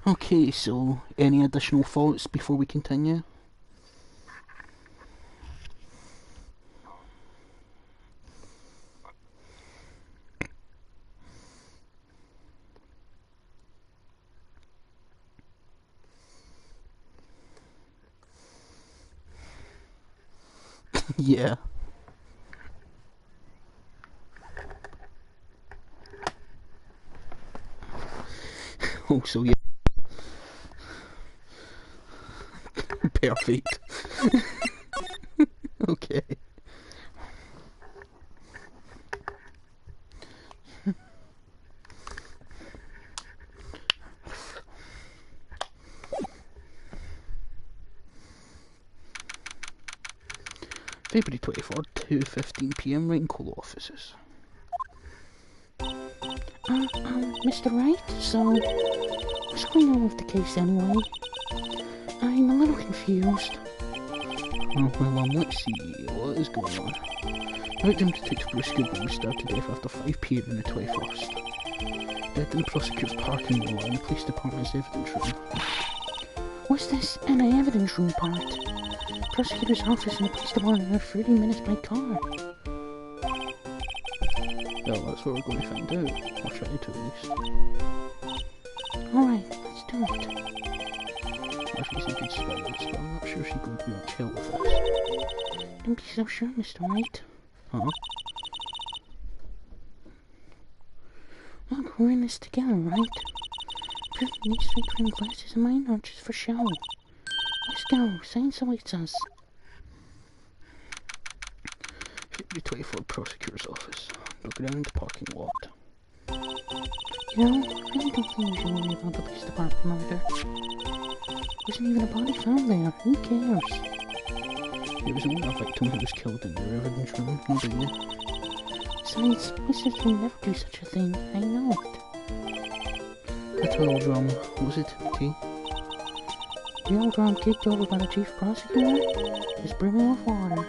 Speaker 1: Okay, so any additional thoughts before we continue? Yeah. Also, yeah. Perfect. Okay. February 24th, 2:15 PM, Raincoal offices.
Speaker 4: Mr. Wright, so what's going on with the case anyway? I'm a little confused.
Speaker 1: Oh, well, let's see what is going on. Victim Detective Bruce Goodwin was stabbed to death after 5 PM on the 21st. Dead in the prosecutor's parking lot in the police department's evidence room.
Speaker 4: What's this in the evidence room part? Prosecutor's office and the police department are 30 minutes by car.
Speaker 1: Well, that's what we're going to find out. I'll try to at least.
Speaker 4: Alright, let's do it.
Speaker 1: Murphy's a good spy, but I'm not sure she's going to be much help with us.
Speaker 4: Don't be so sure, Mr. Wright.
Speaker 1: Huh?
Speaker 4: Look, we're in this together, right? Proving these fake rim glasses of mine aren't just for show. Let's go, science awaits us.
Speaker 1: February 24 Prosecutor's Office. Underground parking lot.
Speaker 4: You know, I really don't think we should worry about the police department murder. Wasn't even a body found there. Who cares?
Speaker 1: It was only a victim who was killed in their evidence room. Nobody knew.
Speaker 4: Besides, my sister would never do such a thing. I know it.
Speaker 1: That old drama, was it, T?
Speaker 4: The old drum kicked over by the chief prosecutor is brimming with water.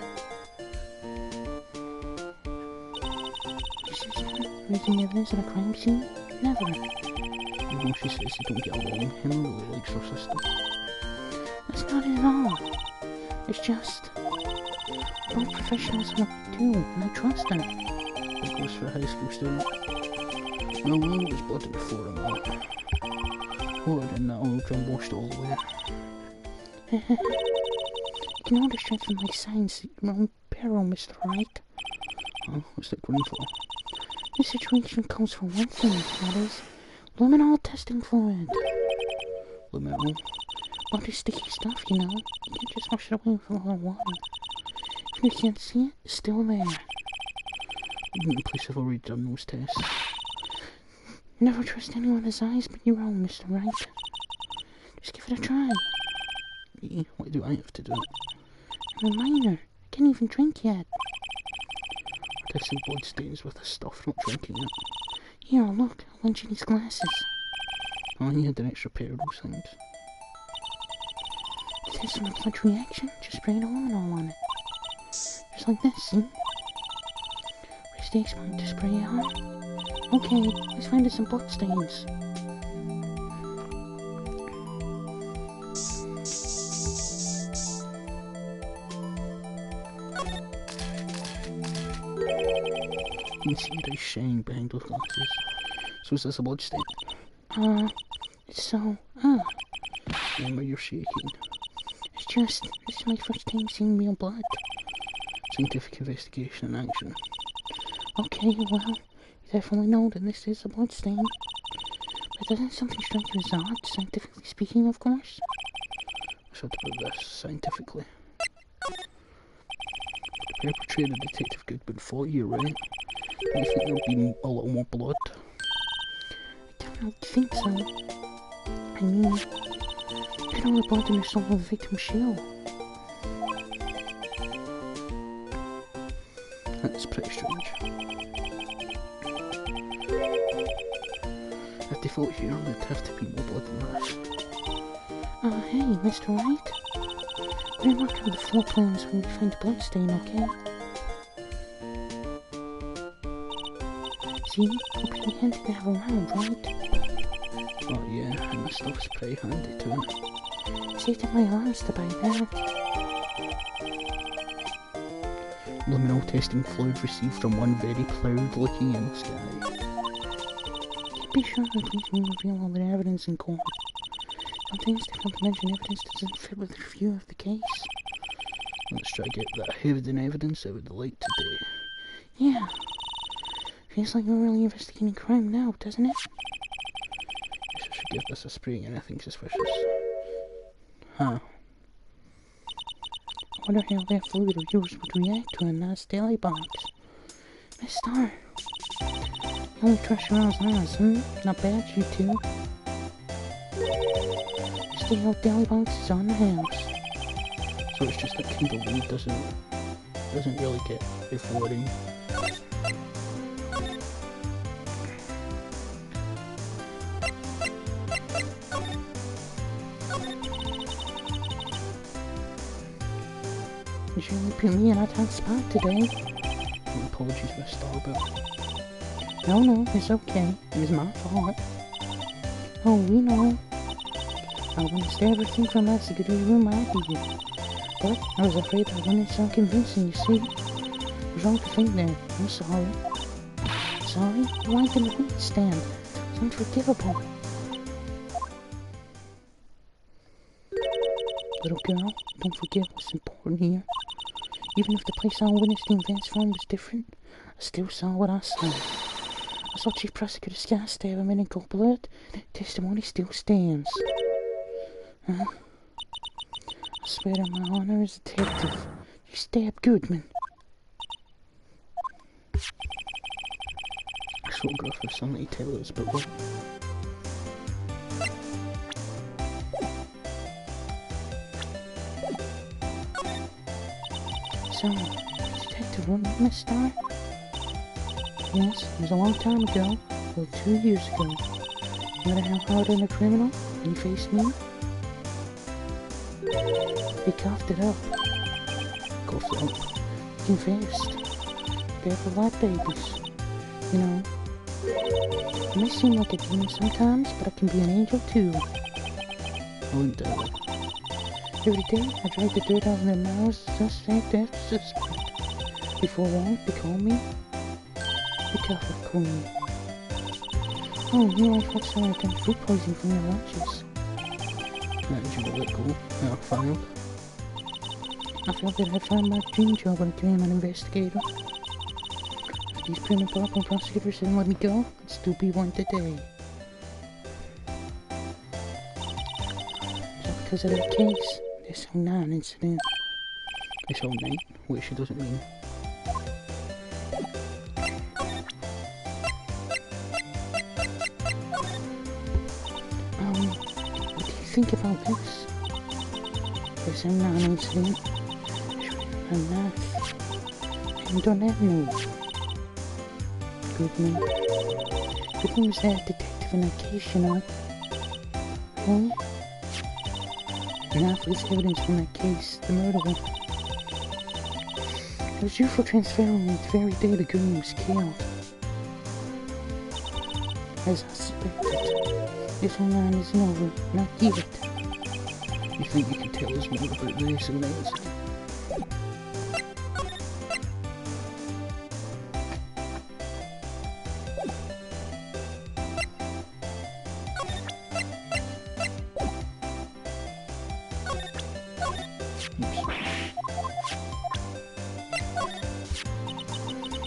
Speaker 4: Your sister raising evidence at a crime scene? Never.
Speaker 1: You know, she says they don't get along. Henry really likes her sister.
Speaker 4: That's not it at all. It's just... we're both professionals in what we do, and I trust her.
Speaker 1: It goes for a high school student. No, well, it was blood on the floor and all. Water in that old drum washed all the way.
Speaker 4: You can order straight from my signs at your own peril, Mr. Wright.
Speaker 1: Oh, what's that green for?
Speaker 4: This situation calls for one thing, that is, luminol testing fluid.
Speaker 1: Luminol?
Speaker 4: Body sticky stuff, you know. You can't just wash it away with a little water. If you can't see it, it's still there.
Speaker 1: Wouldn't the police have already done those tests?
Speaker 4: Never trust anyone's eyes but your own, Mr. Wright. Just give it a try.
Speaker 1: Me? Why do I have to do it?
Speaker 4: I'm a minor. I can't even drink yet.
Speaker 1: Testing blood stains with the stuff, not drinking it.
Speaker 4: Here, look. I'll lend you these glasses.
Speaker 1: Oh, he had an extra pair of those things.
Speaker 4: To test on a blood reaction, just spray the luminol on it. Just like this, see? Press the X button to spray it on. Okay, let's find us some blood stains.
Speaker 1: You can see the shine behind those glasses. So is this a blood stain?
Speaker 4: So,
Speaker 1: Remember, you're shaking.
Speaker 4: it's just, this is my first time seeing real blood.
Speaker 1: Scientific investigation in action.
Speaker 4: Okay, well, you definitely know that this is a blood stain. But doesn't something strike you as odd, scientifically speaking, of course?
Speaker 1: I should about this scientifically. The perpetrator, Detective Goodwin, fought you, right? Do you think there'll be a little more blood?
Speaker 4: I definitely think so. I mean, look at all the blood in the sole of the victim's shoe.
Speaker 1: That's pretty strange. If they fought here, there'd have to be more blood than that.
Speaker 4: Hey, Mr. Wright. We're mark out the floor plans when we find the blood stain, okay? See? It'll be handy to have around, right?
Speaker 1: Oh yeah, and the stuff's pretty handy too.
Speaker 4: Saved up my allowance to buy that.
Speaker 1: Luminol testing fluid received from one very proud looking in the sky.
Speaker 4: Be sure the police won't reveal all their evidence in court. Sometimes they want to mention evidence doesn't fit with their view of the case.
Speaker 1: Let's try to get that hidden evidence out of the light today.
Speaker 4: Yeah. Feels like we're really investigating crime now, doesn't it?
Speaker 1: Guess I should give this a spray and anything suspicious. Huh.
Speaker 4: I wonder how that fluid of yours would react to a nice daily box. Miss Star. You only trust your own eyes, Not bad, you two. Stay out daily boxes on the house.
Speaker 1: So it's just that Kindle weed doesn't really get F40.
Speaker 4: You surely put me in a tight spot today.
Speaker 1: Apologies, Miss Starbuck.
Speaker 4: No, it's okay. It was my fault. Oh, we know. I wanted to stay everything from us to get to the room I did. But I was afraid I wouldn't sound convincing, you see. It was wrong to think that. I'm sorry. sorry. You wiped in the witness stand. It's unforgivable. Little girl, don't forget what's important here. Even if the place I witnessed the events from was different, I still saw what I saw. I saw Chief Prosecutor Scott stab him in cold blood. Testimony still stands. Huh? I swear on my honor as a detective, you stabbed Goodman.
Speaker 1: Photograph of Sunny Taylor's, but what?
Speaker 4: So, Detective Woodman, Miss Starr? Yes, it was a long time ago. Well, 2 years ago. You matter how hard on a criminal, and he faced me? He coughed it up.
Speaker 1: Coughed it up.
Speaker 4: He confessed. They're for life babies. You know, I may seem like a demon sometimes, but I can be an angel too.
Speaker 1: I wouldn't do that.
Speaker 4: Every day, I drag the dirt out of their mouths, suspect after suspect. Before long, they call me the Cuff Queen. Oh, you I thought someone had done food poisoning from your lunches.
Speaker 1: How did you let go? How I failed?
Speaker 4: I felt that I'd find my dream job when I became an investigator. If these prim and proper prosecutors didn't let me go, I'd still be one today. So because of that case, this whole 9 incident.
Speaker 1: This whole night, which she doesn't mean.
Speaker 4: What do you think about this? This whole 9 incident. A knife. And don't have no. Goodman. Goodman was that detective in that case, you know. Huh? Knife was evidence from that case, the murder one. It was due for transferring the very day the girl was killed. As I suspected, this whole 9 isn't over, not yet.
Speaker 1: You think you can tell us more about this and that?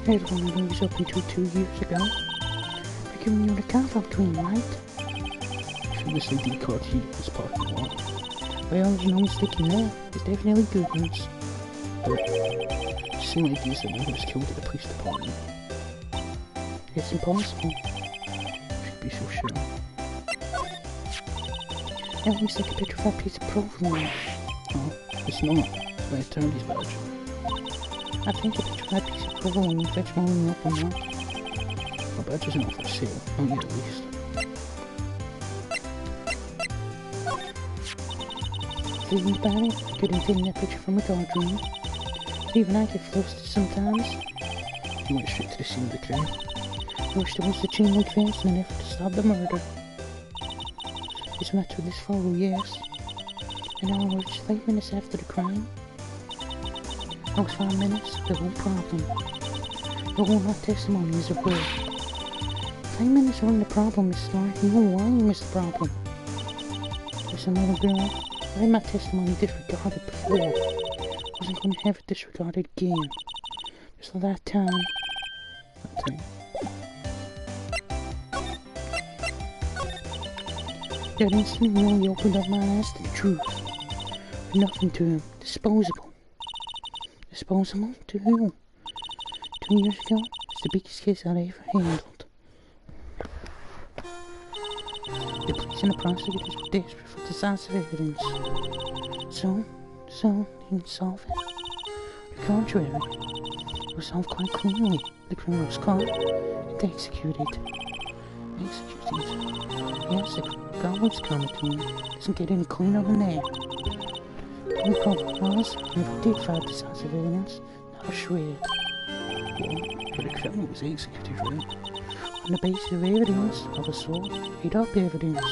Speaker 4: I had one of those up until 2 years ago. They're giving you the carve-out clean, right?
Speaker 1: From the CD card here in this parking lot.
Speaker 4: Well, there's no mistaking that. It's definitely Goodman's.
Speaker 1: But same idea as the man who was killed at the police department.
Speaker 4: It's impossible.
Speaker 1: Should be so sure.
Speaker 4: That looks like a petrified piece of profile.
Speaker 1: Oh, it's not. It's my attorney's badge.
Speaker 4: I think a petrified piece of profile will fetch more than up on that.
Speaker 1: My badge isn't up for sale, not yet at least.
Speaker 4: Thinking about it, I couldn't take that picture from a guard room. Even I get flustered sometimes.
Speaker 1: You went straight to the scene of the crime.
Speaker 4: I wish there was a chain link fence in an effort to stop the murder. It's when I took this photo, yes. And now I was 5 minutes after the crime. I was 5 minutes, the whole problem. The whole my testimony is a word. 5 minutes when the problem is started, you know why you missed the problem. There's another girl. I had my testimony disregarded before. I wasn't going to have it disregarded again. Just that time.
Speaker 1: That time.
Speaker 4: That instant really opened up my eyes to the truth. But nothing to him. Disposable. Disposable to who? 2 years ago, it's the biggest case I'd ever handled. The police and the prosecutors were desperate for decisive evidence. So, they didn't solve it. The contrary, it was solved quite cleanly. The criminal was caught and executed. Executed? Yes, the God's coming to me. Doesn't get any cleaner than that. The only problem was, I never did find decisive evidence. Not a shred.
Speaker 1: Well, but the criminal was executed, right?
Speaker 4: On the basis of evidence of assault, made up evidence.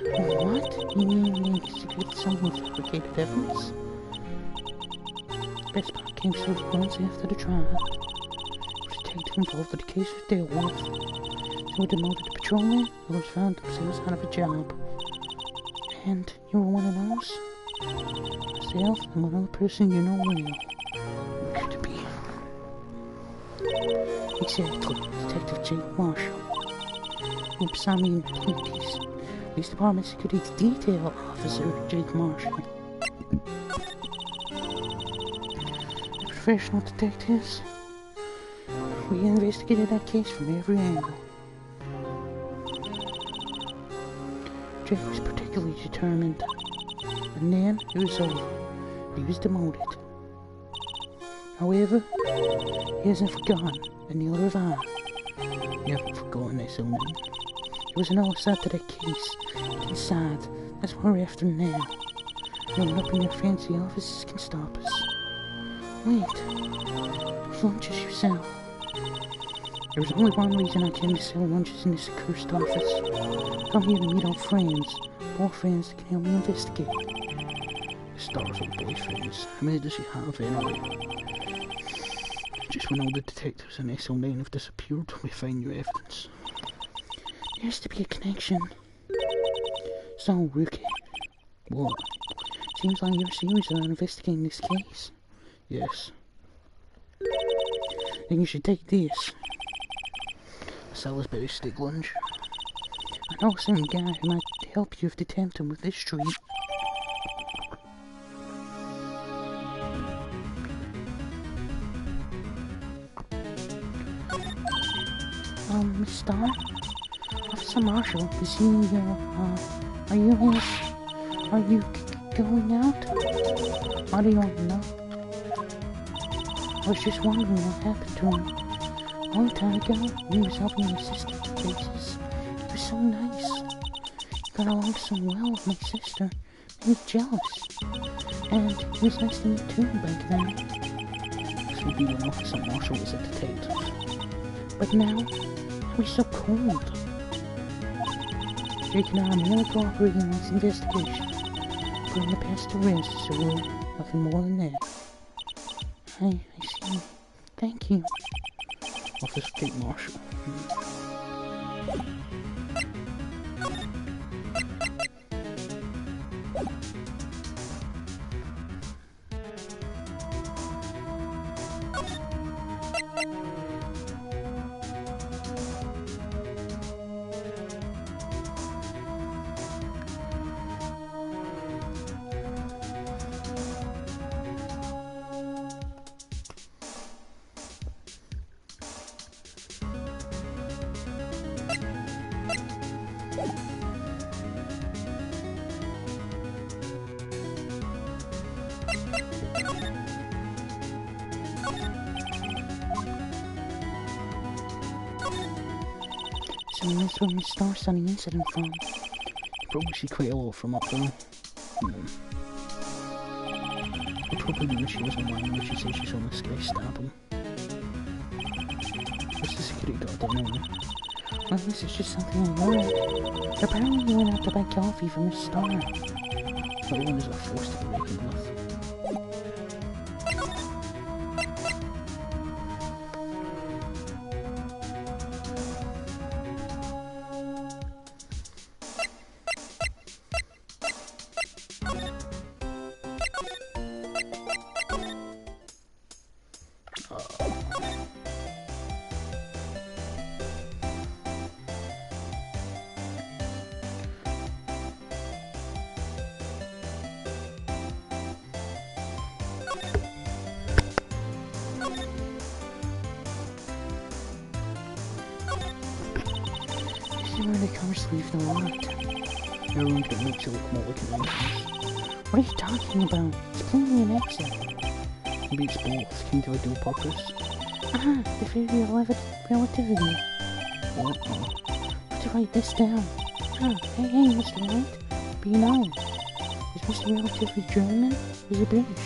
Speaker 4: What? You mean they executed someone who fabricated evidence? The best part came several months after the trial. It was a detective involved with the case was dealt with. So we demoted the patrolman, others found themselves out of a job. And you were one of those? Myself and one other person you know well. Who could it be? Exactly, Detective Jake Marshall. Oops, I mean, Police Department Security Detail Officer Jake Marshall. Professional detectives. We investigated that case from every angle. Jake was particularly determined. And then it was over. He was demoted. However, he hasn't forgotten, and neither have I. You haven't forgotten this, Omen. There was another side to that case. Inside, that's what we're after now. No one up in your fancy offices can stop us. Wait. Those lunches you sell. There was only one reason I came to sell lunches in this accursed office. Come here to meet old friends. More friends that can help me investigate.
Speaker 1: Stars or boyfriends. How many does she have anyway? Just when all the detectives in SL9 have disappeared, we find new evidence.
Speaker 4: There has to be a connection. So, Rookie.
Speaker 1: What?
Speaker 4: Seems like you're serious about investigating this case.
Speaker 1: Yes.
Speaker 4: Then you should take this.
Speaker 1: A Salisbury steak lunch.
Speaker 4: I know some guy who might help you if they tempt him with this treat. Miss Starr? Officer Marshall, is he, are you going out? I don't know. I was just wondering what happened to him. A long time ago, when he was helping my sister to cases, he was so nice. He got along so well with my sister, made me jealous. And he was nice to me too back then.
Speaker 1: This would be when Officer Marshall was a detective.
Speaker 4: But now, we're so cold. Jake and I are merely cooperating in this investigation. Putting the past to rest, so we're nothing more than that. I see. Thank you.
Speaker 1: Officer Jake Marshall.
Speaker 4: So that's where Miss Star's sunny incident from.
Speaker 1: You probably see quite a lot from up there. You probably knew she wasn't lying when she said she saw this guy stab him. What's the security guard doing anyway?
Speaker 4: Well, this is just something I learned. Apparently you went out to buy coffee for Miss Star.
Speaker 1: That one is a force to be reckoned with.
Speaker 4: Where the covers leave the lot.
Speaker 1: Everyone can make you look more like an entrance.
Speaker 4: What are you talking about? It's plainly an exit.
Speaker 1: Maybe it's both. Can you do a dual purpose?
Speaker 4: Ah, the theory of relativity.
Speaker 1: What?
Speaker 4: Let's write this down. Ah, hey, Mr. White. Be known. Is Mr. Relativity German? Or is he British?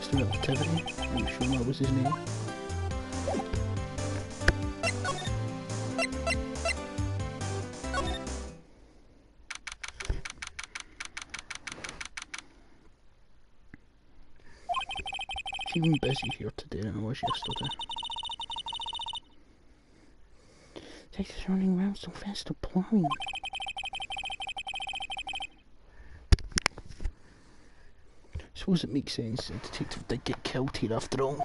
Speaker 1: Mr. Relativity? Are you sure that was his name? She's been busy here today than I was yesterday.
Speaker 4: Detectives running around so fast they're blurry.
Speaker 1: Suppose it makes sense. The detective did get killed here after all.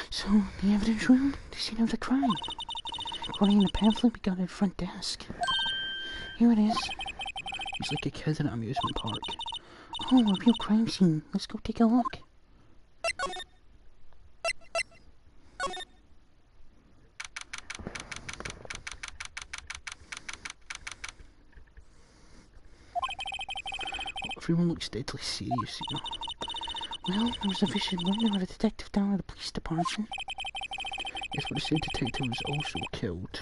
Speaker 4: So, the evidence room, the scene of the crime. According to the pamphlet we got at the front desk. Here it is.
Speaker 1: He's like a kid in an amusement park.
Speaker 4: Oh, a real crime scene. Let's go take a look.
Speaker 1: Everyone looks deadly serious, you know.
Speaker 4: Well, there was a vicious murder of a detective down at the police department.
Speaker 1: Yes, but the same detective was also killed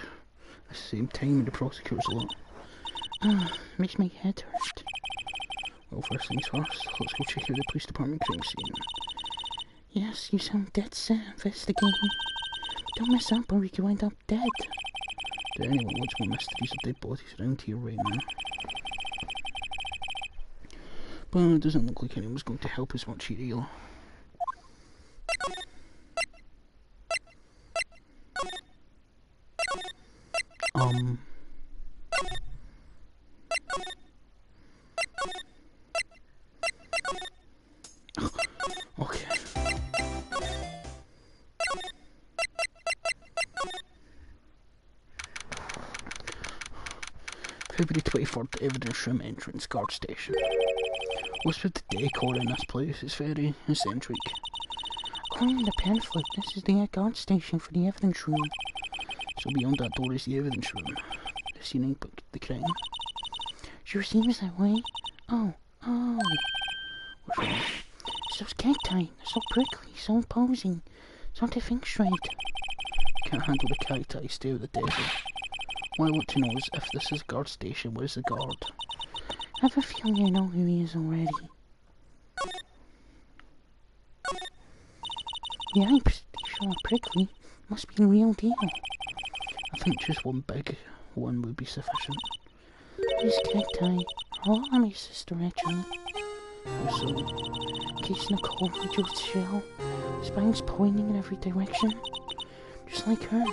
Speaker 1: at the same time in the prosecutor's lot.
Speaker 4: Makes my head hurt.
Speaker 1: Well, first things first, let's go check out the police department crime scene.
Speaker 4: Yes, you sound dead set investigating. Don't mess up or you could wind up dead.
Speaker 1: Do anyone want more mysteries of dead bodies around here right now? But it doesn't look like anyone's going to help us much here either. Okay. February 24th, evidence room entrance, guard station. What's with the decor in this place? It's very eccentric.
Speaker 4: According to the pamphlet, this is the guard station for the evidence room.
Speaker 1: So beyond that door is the evidence room. The scene of the crime.
Speaker 4: Sure seems that way. Oh.
Speaker 1: What's wrong?
Speaker 4: It's those cacti. They're so prickly, so imposing. It's hard to think straight.
Speaker 1: Can't handle the cacti, stay out of the desert. What I want to know is if this is a guard station, where's the guard?
Speaker 4: I have a feeling I know who he is already. The eyes, they sure are prickly. Must be the real deal.
Speaker 1: I think just one big one would be sufficient.
Speaker 4: These cacti are all on my sister, actually.
Speaker 1: Also,
Speaker 4: Case Nicole from Joe's shell. Spines pointing in every direction. Just like her.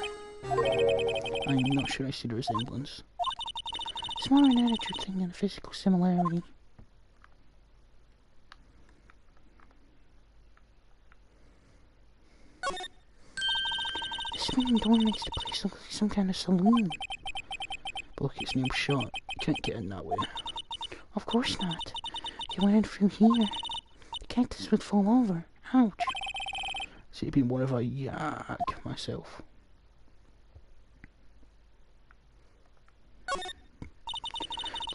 Speaker 1: I'm not sure I see the resemblance.
Speaker 4: It's more an attitude thing than a physical similarity. The swinging door makes the place look like some kind of saloon.
Speaker 1: But look, it's named shut. You can't get in that way.
Speaker 4: Of course not. If you went in through here, the cactus would fall over. Ouch.
Speaker 1: See, it'd been one of a yak myself.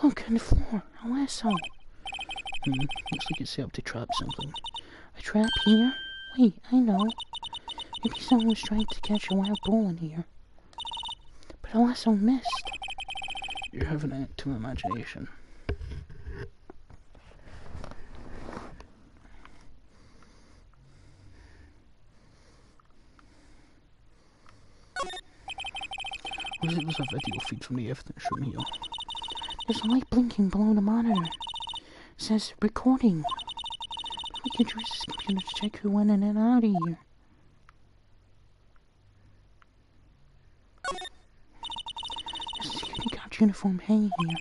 Speaker 4: Look, on the floor, a lasso.
Speaker 1: Looks like it's set up to trap something.
Speaker 4: A trap here? Wait, I know. Maybe someone was trying to catch a wild bull in here. But a lasso missed.
Speaker 1: You're having an active imagination. Was it was a video feed from the evidence room here?
Speaker 4: There's a light blinking below the monitor. It says recording. We could use this computer to check who went in and out of here. There's a security guard uniform hanging here.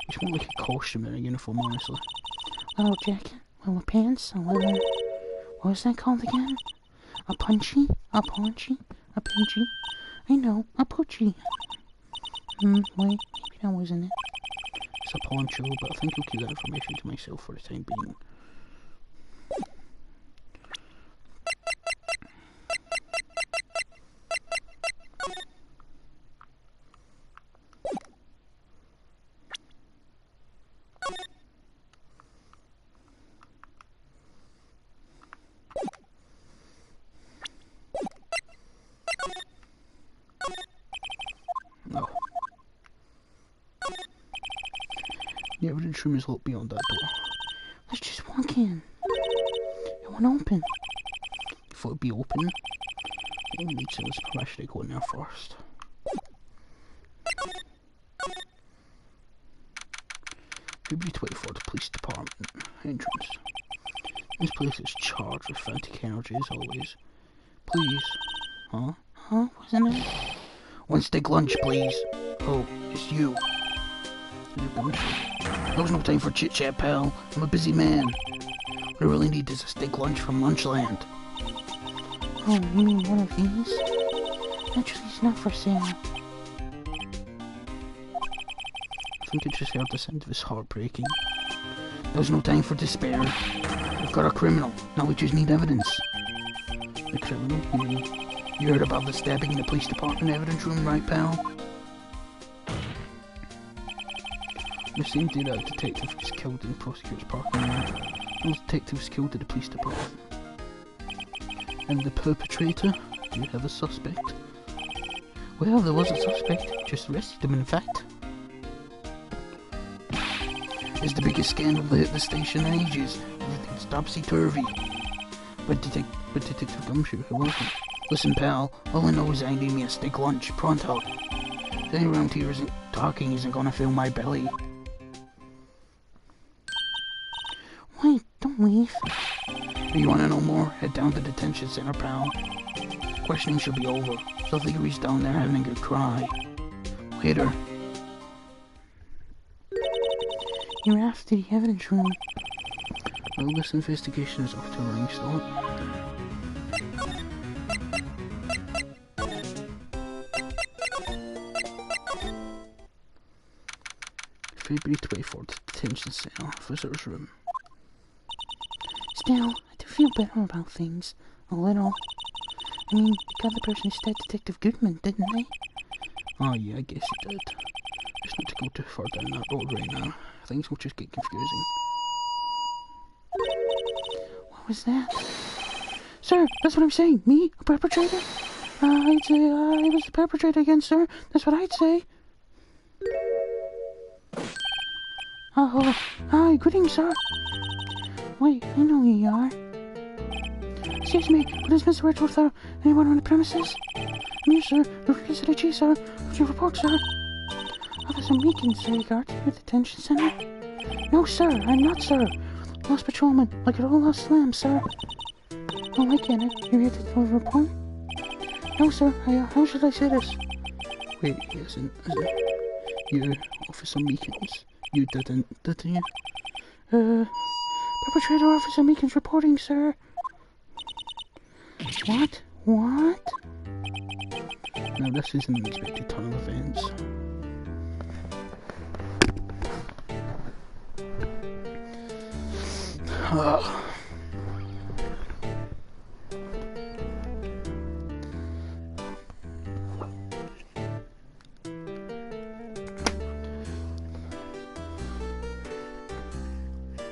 Speaker 1: It's more like a costume than a uniform, honestly.
Speaker 4: A little jacket, little pants, a little... What was that called again? A punchy? A paunchy? A pinchy? I know, a poochie. Wait, maybe that wasn't it.
Speaker 1: It's a poncho, but I think I'll keep that information to myself for the time being. No. The evidence room is locked beyond that door.
Speaker 4: Let's just walk in. It won't open.
Speaker 1: You thought it'd be open? We'll need someone's permission to go in there first. February 24th, Police Department. Entrance. This place is charged with frantic energy as always. Please. Huh?
Speaker 4: Huh? Wasn't it?
Speaker 1: One steak lunch, please. Oh, it's you. There's no time for chit-chat, pal. I'm a busy man. What I really need is a steak lunch from Lunchland.
Speaker 4: Oh, you mean one of these? Actually, it's not for sale.
Speaker 1: I think I just heard the sound of his heartbreaking. There's no time for despair. We've got a criminal. Now we just need evidence. The criminal? You heard about the stabbing in the police department evidence room, right, pal? The same day that a detective was killed in the prosecutor's parking lot. No detective was killed at the police department. And the perpetrator? Do you have a suspect? Well, there was a suspect. Just arrested him, in fact. It's the biggest scandal that hit the station in ages. Everything's topsy-turvy. But Detective Gumshoe, who was it? Listen, pal, all I know is I need me a steak lunch, pronto. Anything around here isn't gonna fill my belly.
Speaker 4: Wait, don't leave.
Speaker 1: You wanna know more? Head down to the detention center, pal. Questioning should be over. So Leary's down there having a good cry. Later.
Speaker 4: You're after the evidence room.
Speaker 1: Well, this investigation is off to a running start. February 24th, detention cell, officer's room.
Speaker 4: Still, I do feel better about things. A little. I mean, they got the person who stabbed Detective Goodman, didn't they?
Speaker 1: Oh yeah, I guess you did. Just not to go too far down that road right now. Things will just get confusing.
Speaker 4: What was that? Sir, that's what I'm saying. Me? A perpetrator? I'd say I was the perpetrator again, sir. That's what I'd say. Oh, hi, greetings, sir. Wait, I know who you are. Excuse me, but is Mr. Edgeworth there? Anyone on the premises? I'm here, sir. The police at AG, sir. What's your report, sir? Officer Meekins, sir, regard to your detention center? No, sir, I'm not, sir. Lost patrolman, like it all lost slam, sir. Oh, I get it. You're here to deliver a report? No, sir, how should I say this?
Speaker 1: Wait, isn't you, Officer Meekins? You didn't you?
Speaker 4: Perpetrator Officer Meekins reporting, sir. What? What?
Speaker 1: Now this is an unexpected turn of events.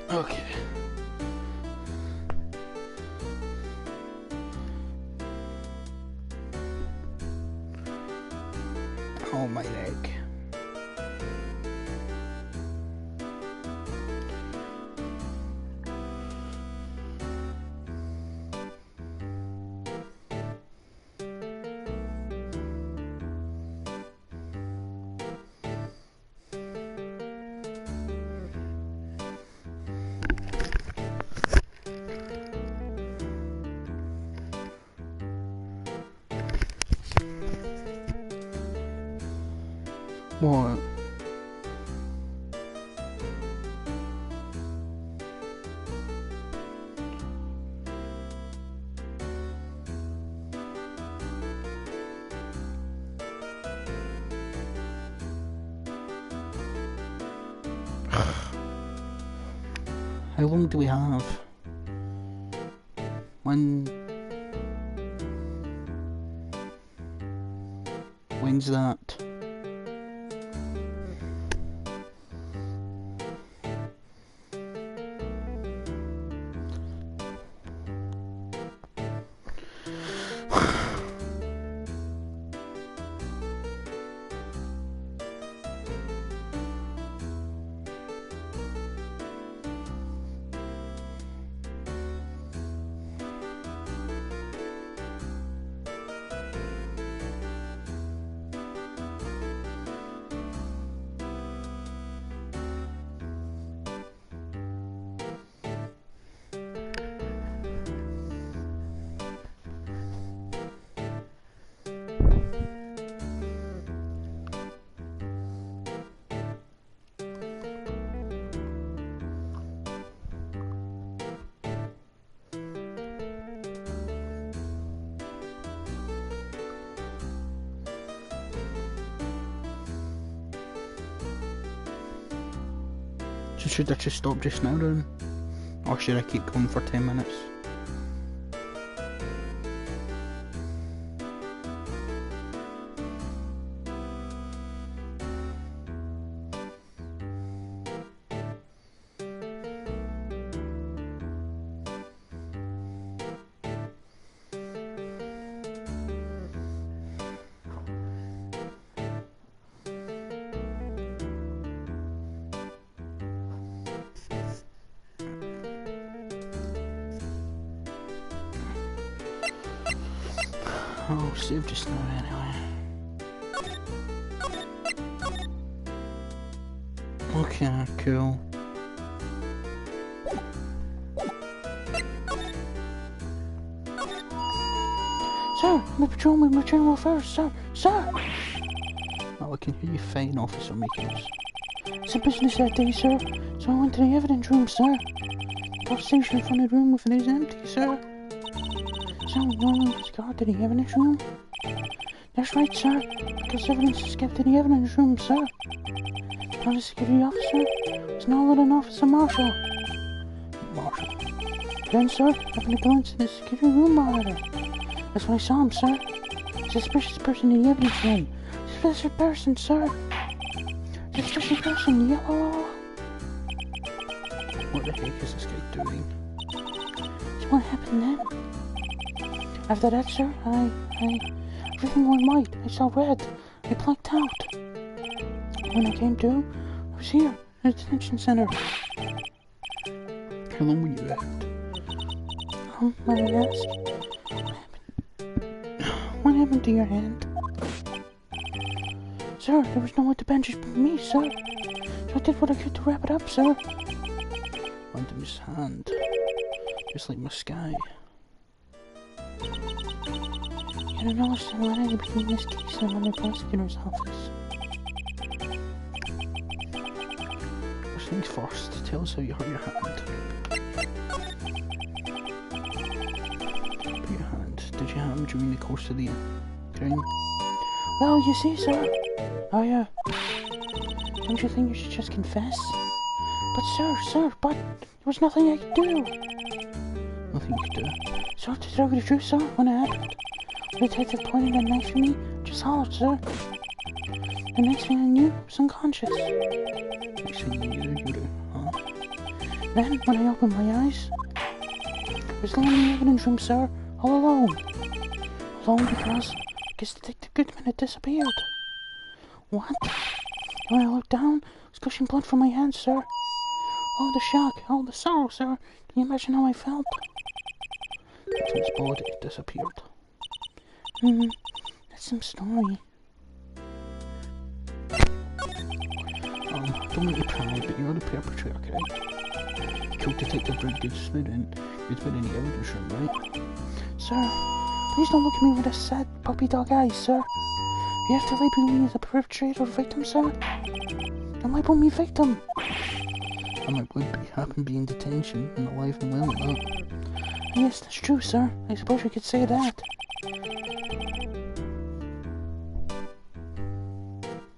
Speaker 1: Okay. Oh, my leg. What? How long do we have? When's that? So should I just stop just now then? Or should I keep going for 10 minutes? Oh, save just now anyway. Okay, cool.
Speaker 4: Sir, my patrolman returned well first, sir. Sir!
Speaker 1: Oh, I can hear you fine, Officer Meekins.
Speaker 4: It's a business that day, sir. So I went to the evidence room, sir. The top station in front of the room with it is empty, sir. So no one was guarded to the evidence room? That's right, sir. Because evidence is kept in the evidence room, sir. Not a security officer. It's no other than Officer Marshall.
Speaker 1: Marshall.
Speaker 4: Then, sir, happened to glance in the security room monitor. That's when I saw him, sir. Suspicious person in the evidence room. Suspicious person, sir. Suspicious person, yellow.
Speaker 1: What the heck is this guy doing?
Speaker 4: So what happened then? After that, sir, everything went white. I saw red. I blacked out. When I came to, I was here, at the detention center.
Speaker 1: How long were you out?
Speaker 4: May I ask? What happened to your hand? Sir, there was no one to bandage but me, sir. So I did what I could to wrap it up, sir.
Speaker 1: Under his hand. Just like my sky.
Speaker 4: You don't know what's the line between this case and the prosecutor's office.
Speaker 1: First things first, tell us how you hurt your hand. But your hand, did you harm during the course of the crime?
Speaker 4: Well, you see, sir. Oh, yeah. Don't you think you should just confess? But there was nothing I could do.
Speaker 1: Nothing you could do.
Speaker 4: So to tell you the truth, sir, when it happened, the detective pointed a knife at me, just hollered, sir. The next thing I knew, I was unconscious.
Speaker 1: Next thing you knew, huh?
Speaker 4: Then, when I opened my eyes, I was lying in the evidence room, sir, all alone. Alone because I guess Detective Goodman had disappeared. What? When I looked down, I was gushing blood from my hands, sir. All the shock, all the sorrow, sir. Can you imagine how I felt?
Speaker 1: His body disappeared.
Speaker 4: That's some story.
Speaker 1: Don't make me proud, but you're the perpetrator, okay? You killed Detective Goodman who's been in the evidence room, right?
Speaker 4: Sir, please don't look at me with a sad puppy dog eyes, sir. You have to label me as a perpetrator or victim, sir. Don't label me victim.
Speaker 1: I might happen to be in detention and alive and well at that.
Speaker 4: Yes, that's true, sir. I suppose you could say that.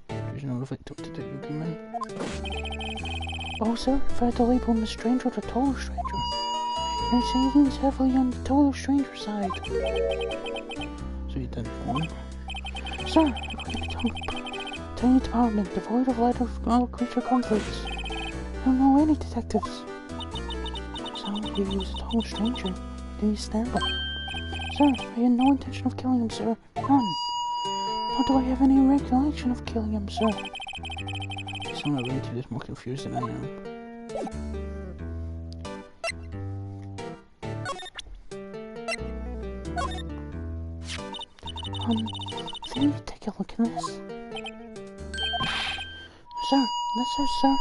Speaker 1: There's another victim to take you, man.
Speaker 4: Oh, sir, if I had to label him a stranger or a total stranger, I'd say he leans heavily on the total stranger side.
Speaker 1: So you didn't know him?
Speaker 4: Sir, I work in a tiny department devoid of light of all creature conflicts. I don't know any detectives. So if he was a total stranger, did he stab him? Sir, I had no intention of killing him, sir. None. Nor do I have any recollection of killing him, sir.
Speaker 1: You sound like you're just more confused than I am.
Speaker 4: Can you take a look at this? Sir, that's it, sir.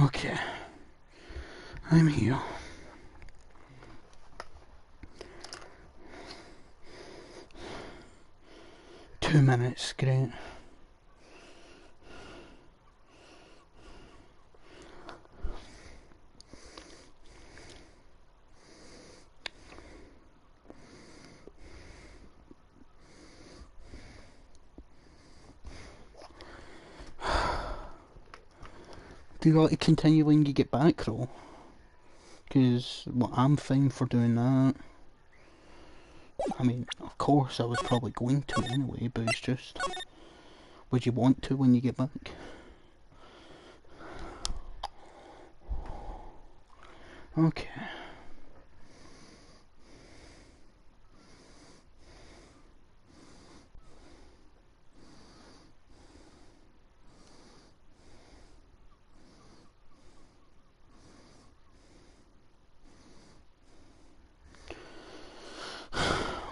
Speaker 1: Okay. I'm here. Two minutes, great. Do you want to continue when you get back though? Because, well, I'm fine for doing that. I mean, of course I was probably going to anyway, but it's just... Would you want to when you get back? Okay.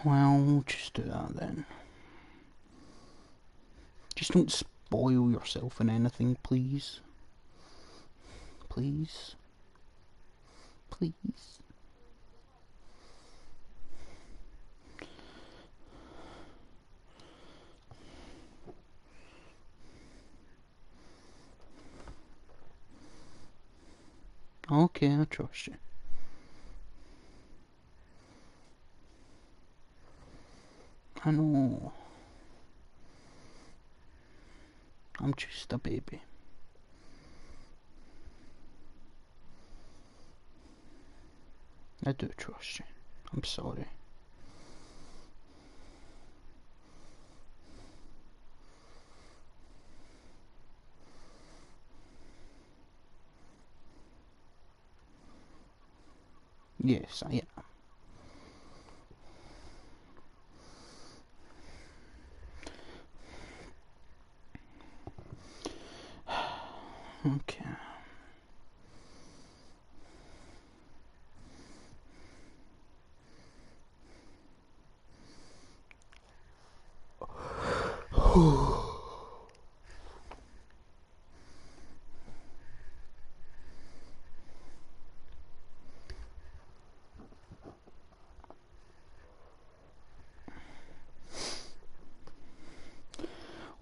Speaker 1: Well, we'll just do that then. Just don't spoil yourself in anything, please. Please. Please. Okay, I trust you. I know. I'm just a baby. I do trust you. I'm sorry. Yes, I am. Okay.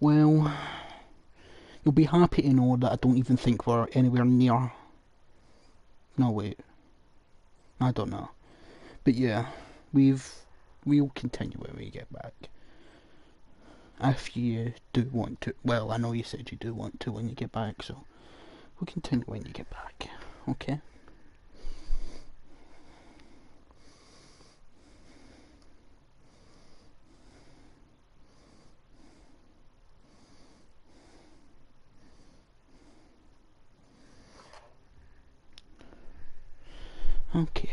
Speaker 1: Well, you'll be happy to know that I don't even think we're anywhere near... No, wait. I don't know. But yeah, we'll continue when we get back. If you do want to. Well, I know you said you do want to when you get back, so we'll continue when you get back. Okay? Okay.